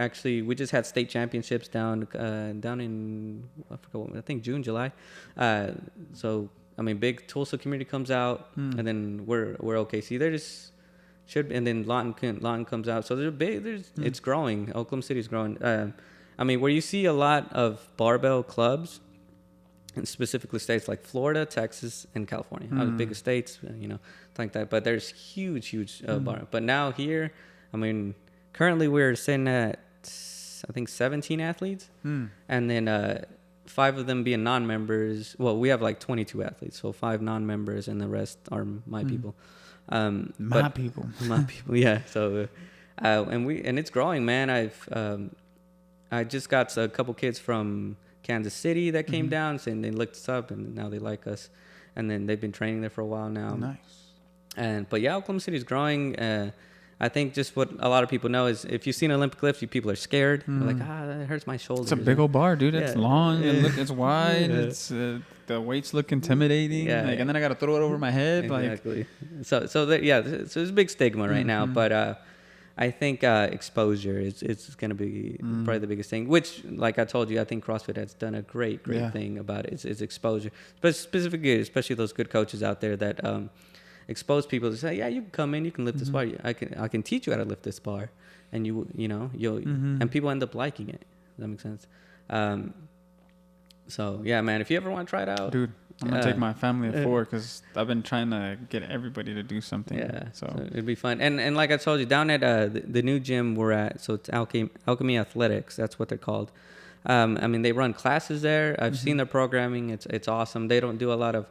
just had state championships down in I think June, July. So big Tulsa community comes out, and then we're OKC. There just should be, and then Lawton comes out. So it's growing. Oklahoma City is growing. Where you see a lot of barbell clubs, and specifically states like Florida, Texas, and California are the biggest states, like that. But there's huge bar. But now here, currently we're sitting at, I think, 17 athletes, and then 5 of them being non-members. Well, we have like 22 athletes, so 5 non-members, and the rest are my people. My people, yeah. So, and it's growing, man. I just got a couple kids from Kansas City that came down, and they looked us up, and now they like us, and then they've been training there for a while now. Nice. But yeah, Oklahoma City is growing. I think just what a lot of people know is if you've seen Olympic lifts, people are scared. They're like, that hurts my shoulders. It's a big old bar, dude. It's long. It's wide. It's the weights look intimidating. Yeah. And then I got to throw it over my head. Exactly. So there's a big stigma right now, but I think exposure is going to be probably the biggest thing, which, like I told you, I think CrossFit has done a great thing about it. It's exposure, but specifically, especially those good coaches out there that expose people to say, yeah, you can come in, you can lift this bar. I can teach you how to lift this bar, and you'll and people end up liking it. Does that make sense? So yeah, man, if you ever want to try it out, dude, I'm gonna take my family of 4 because I've been trying to get everybody to do something. Yeah, so it'd be fun. And like I told you, down at the new gym we're at, so it's Alchemy Athletics. That's what they're called. They run classes there. I've seen their programming. It's awesome. They don't do a lot of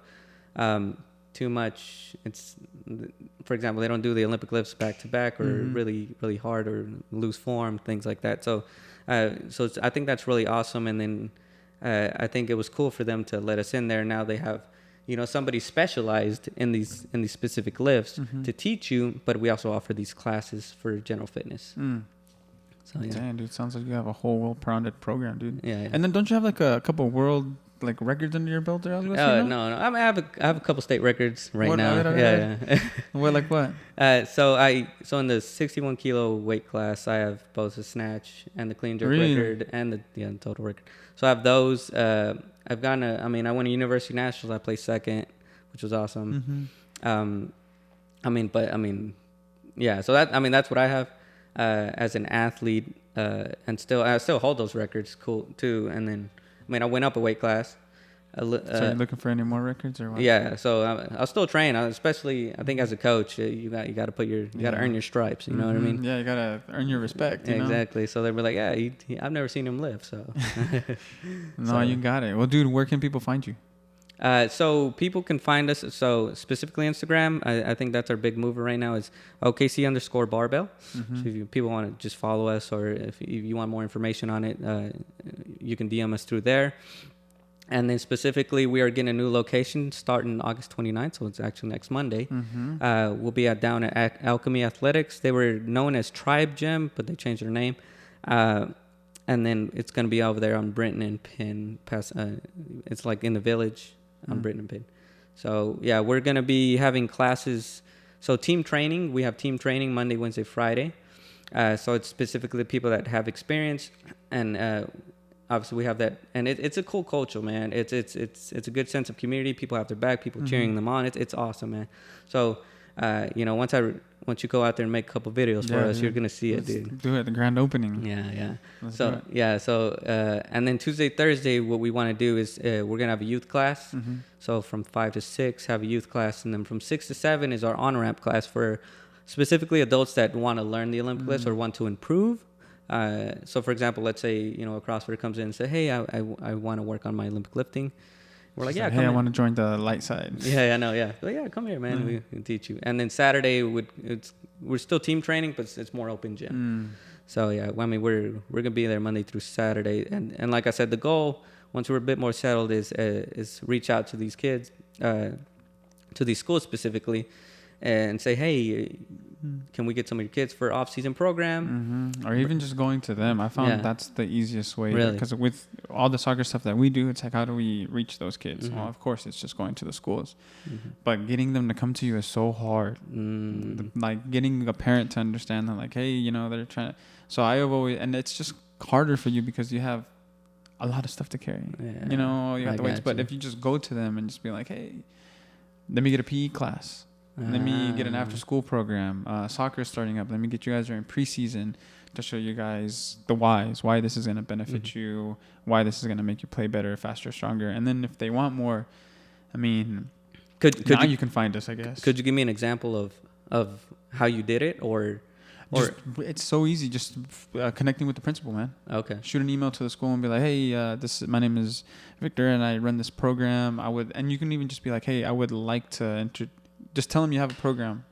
too much. It's, for example, they don't do the Olympic lifts back to back or really really hard or loose form, things like that. So I think that's really awesome. And then I think it was cool for them to let us in there. Now they have, somebody specialized in these specific lifts to teach you, but we also offer these classes for general fitness. So yeah. Damn, dude, sounds like you have a whole well-rounded program, dude. Yeah. And then don't you have like a couple world records under your belt there? No. I have a couple state records now. Yeah. What, like what? So in the 61 kilo weight class, I have both the snatch and the clean jerk record and the total record. So I have those. I've gotten I won a university nationals. I placed second, which was awesome. Yeah. So that's what I have as an athlete, and I still hold those records. Cool too. And then I went up a weight class. So you're looking for any more records or what? Yeah, so I'll still train. Especially, I think as a coach, you got to put you got to earn your stripes. You know what I mean? Yeah, you got to earn your respect. Exactly. So they were like, yeah, I've never seen him lift. So no, you got it. Well, dude, where can people find you? So people can find us. So specifically Instagram, I think that's our big mover right now is OKC_Barbell. So if people want to just follow us, or if you want more information on it, you can DM us through there. And then specifically, we are getting a new location starting August 29th, so it's actually next Monday. We'll be down at Alchemy Athletics. They were known as Tribe Gym, but they changed their name. And then it's going to be over there on Brinton and Penn. It's like in the village on Brinton and Penn. So, yeah, we're going to be having classes. So team training, we have team training Monday, Wednesday, Friday. So it's specifically the people that have experience, and obviously we have that, and it's a cool culture, man. It's a good sense of community. People have their back, people cheering them on. It's awesome, man. So, once you go out there and make a couple videos for us, dude. you're gonna see Let's it, dude. do it, the grand opening. Yeah. Let's So and then Tuesday, Thursday, what we want to do is we're gonna have a youth class. So from 5 to 6, have a youth class, and then from 6 to 7 is our on-ramp class for specifically adults that want to learn the Olympic lifts or want to improve. So for example, let's say, you know, a CrossFitter comes in and say, hey, I want to work on my Olympic lifting. We're like, yeah, hey, I want to join the light side. Yeah, I know, yeah. But yeah, come here, man. We can teach you. And then Saturday, we're still team training, but it's more open gym. So yeah, I mean, we're gonna be there Monday through Saturday, and like I said, the goal once we're a bit more settled is reach out to these kids, to these schools specifically, and say, hey, can we get some of your kids for off-season program? Or even just going to them. I found that's the easiest way. Really? Because with all the soccer stuff that we do, it's like, how do we reach those kids? Well, of course, it's just going to the schools. But getting them to come to you is so hard. Like getting a parent to understand that, like, hey, you know, they're trying to... So I have always... And it's just harder for you because you have a lot of stuff to carry. You know, you have to wait. But if you just go to them and just be like, hey, let me get a PE class. Let me get an after-school program. Soccer is starting up. Let me get you guys during preseason to show you guys the whys, why this is going to benefit you, why this is going to make you play better, faster, stronger. And then if they want more, I mean, now you can find us, I guess. Could you give me an example of how you did it, or it's so easy, just connecting with the principal, man. Okay. Shoot an email to the school and be like, hey, my name is Victor and I run this program. And you can even just be like, hey, I would like to just tell them you have a program.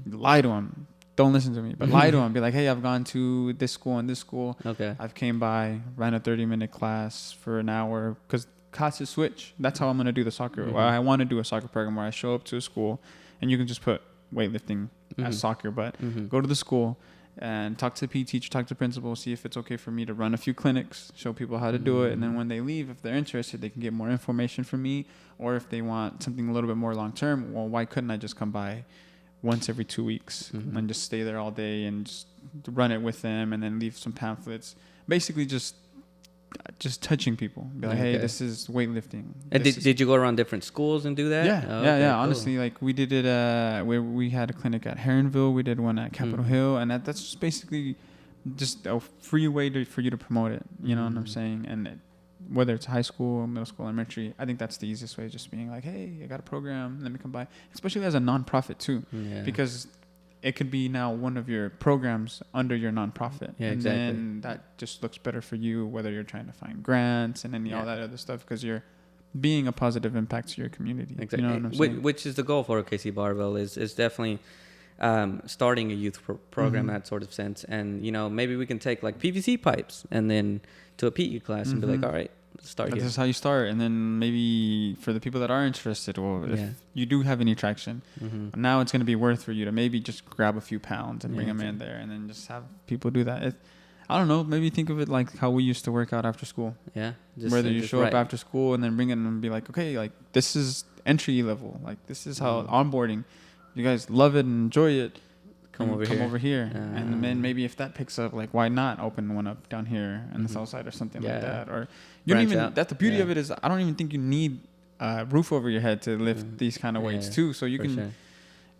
Lie to them. Don't listen to me, but lie to them. Be like, hey, I've gone to this school and this school. Okay. I've came by, ran a 30-minute class for an hour because classes switch. That's how I'm going to do the soccer. Well, I want to do a soccer program where I show up to a school and you can just put weightlifting as soccer, but go to the school and talk to the PE teacher, talk to the principal, see if it's okay for me to run a few clinics, show people how to do it. And then when they leave, if they're interested, they can get more information from me. Or if they want something a little bit more long-term, well, why couldn't I just come by once every 2 weeks and just stay there all day and just run it with them and then leave some pamphlets? Basically just touching people. Be like, hey, this is weightlifting. And did you go around different schools and do that? Yeah, Cool. Honestly, like we did it where we had a clinic at Heronville. We did one at Capitol Hill. And that's just basically just a free way for you to promote it. You know what I'm saying? And whether it's high school, middle school, elementary, I think that's the easiest way. Just being like, hey, I got a program. Let me come by. Especially as a nonprofit too. Yeah. Because it could be now one of your programs under your nonprofit. Yeah, exactly. And then that just looks better for you, whether you're trying to find grants and all that other stuff, because you're being a positive impact to your community. Exactly. You know what I'm saying? Which is the goal for OKC Barbell is definitely starting a youth program, that sort of sense. And, you know, maybe we can take like PVC pipes and then to a PE class and be like, all right, start here. This is how you start. And then maybe for the people that are interested, or if you do have any traction, now it's going to be worth for you to maybe just grab a few pounds and bring them in there and then just have people do that. I don't know. Maybe think of it like how we used to work out after school. Yeah. Whether you show up after school and then bring it and be like, okay, like this is entry level. Like this is how onboarding. You guys love it and enjoy it. Come over here. And then maybe if that picks up, like why not open one up down here on the south side or something like that? Or you don't even. That's the beauty of it is I don't even think you need a roof over your head to lift these kind of weights too. So you can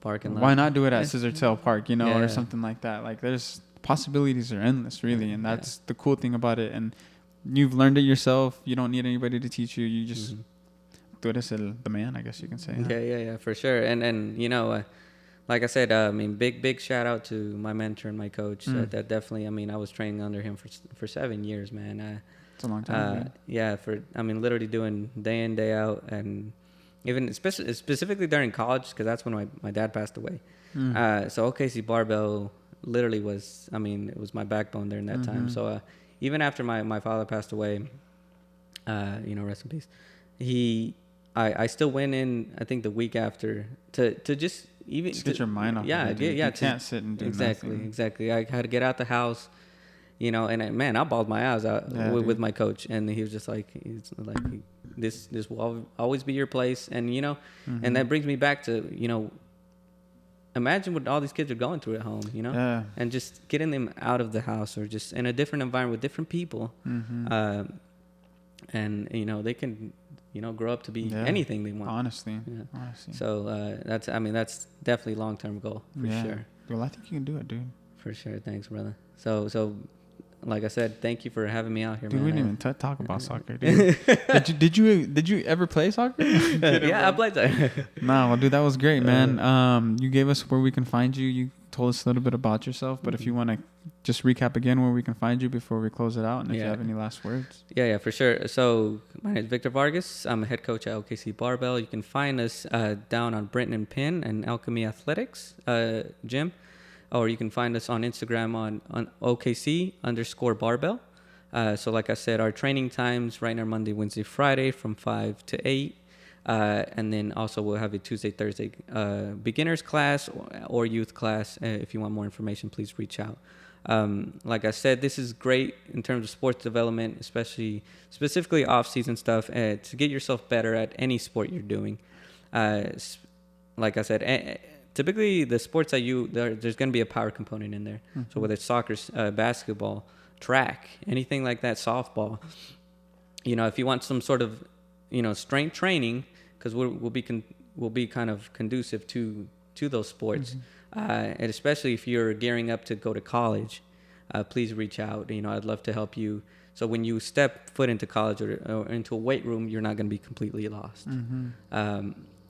parking lot. Why not do it at Scissortail Park, you know, or something like that? Like there's possibilities are endless, really, and that's the cool thing about it. And you've learned it yourself. You don't need anybody to teach you. You just tú eres the man, I guess you can say. Yeah, for sure. And you know. Like I said, I mean, big shout out to my mentor and my coach. That definitely, I mean, I was training under him for 7 years, man. It's a long time. Literally doing day in, day out. And even specifically during college, because that's when my dad passed away. So OKC Barbell literally was, I mean, it was my backbone during that time. So even after my father passed away, you know, rest in peace, I still went in, I think the week after to just get your mind off. Yeah. You can't sit and do nothing. Exactly. I had to get out the house, you know, and I bawled my eyes out with my coach, and he was just like, this will always be your place, and you know, and that brings me back to, you know, imagine what all these kids are going through at home, Yeah. and just getting them out of the house or just in a different environment with different people. And, they can, grow up to be anything they want. Honestly. Yeah. Honestly. So that's definitely long-term goal for sure. Well, I think you can do it, dude. For sure. Thanks, brother. So like I said, thank you for having me out here, dude, man. we didn't even talk about soccer, dude. Did you ever play soccer? Yeah, I played soccer. Nah, well, dude, that was great, man. You gave us where we can find you. You told us a little bit about yourself, but if you want to just recap again where we can find you before we close it out, and if you have any last words. Yeah, for sure. So my name is Victor Vargas. I'm a head coach at OKC Barbell. You can find us down on Brenton and Penn and Alchemy Athletics gym, or you can find us on Instagram on OKC_Barbell. So like I said, our training times right now are Monday, Wednesday, Friday from 5 to 8. And then also we'll have a Tuesday, Thursday beginners class or youth class. If you want more information, please reach out. Like I said, this is great in terms of sports development, specifically off-season stuff, to get yourself better at any sport you're doing. Like I said, typically the sports that there's going to be a power component in there. So whether it's soccer, basketball, track, anything like that, softball, if you want some sort of, strength training, because we'll be kind of conducive to those sports. And especially if you're gearing up to go to college, please reach out. I'd love to help you. So when you step foot into college or into a weight room, you're not going to be completely lost.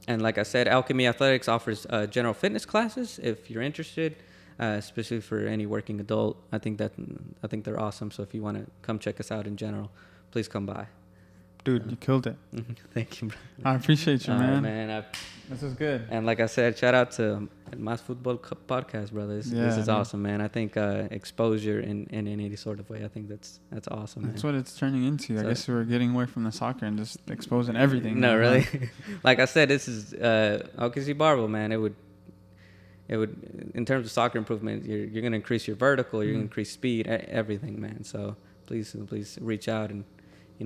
And like I said, Alchemy Athletics offers general fitness classes if you're interested, especially for any working adult. I think they're awesome. So if you want to come check us out in general, please come by. Dude, you killed it. Thank you, bro. I appreciate you, man. Man, this is good. And like I said, shout out to my Futbol podcast, brother. This is awesome, man. I think exposure in any sort of way, I think that's awesome. That's what it's turning into. I guess we're getting away from the soccer and just exposing everything. No, really. Like I said, this is OKC Barbell, man. It would, in terms of soccer improvement, you're going to increase your vertical, you're going to increase speed, everything, man. So please reach out and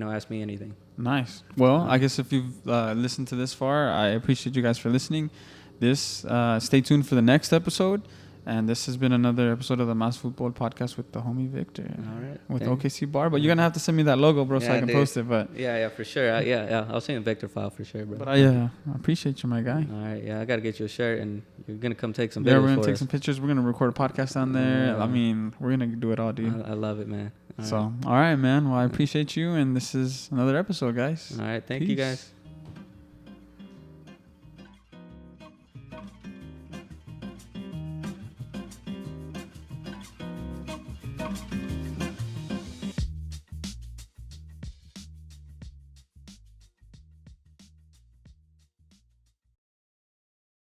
ask me anything. Nice. Well, I guess if you've listened to this far, I appreciate you guys for listening. Stay tuned for the next episode. And this has been another episode of the Mas Futbol podcast with the homie Victor. All right. With OKC Barbell. You're going to have to send me that logo, bro, so I can post it. But yeah, for sure. I'll send you a Victor file for sure, bro. But I appreciate you, my guy. All right. Yeah, I got to get you a shirt, and you're going to come take some videos. Yeah, we're going to take some pictures. We're going to record a podcast down there. I mean, we're going to do it all, dude. I love it, man. All right, man. Well, I appreciate you. And this is another episode, guys. All right. Thank you, guys.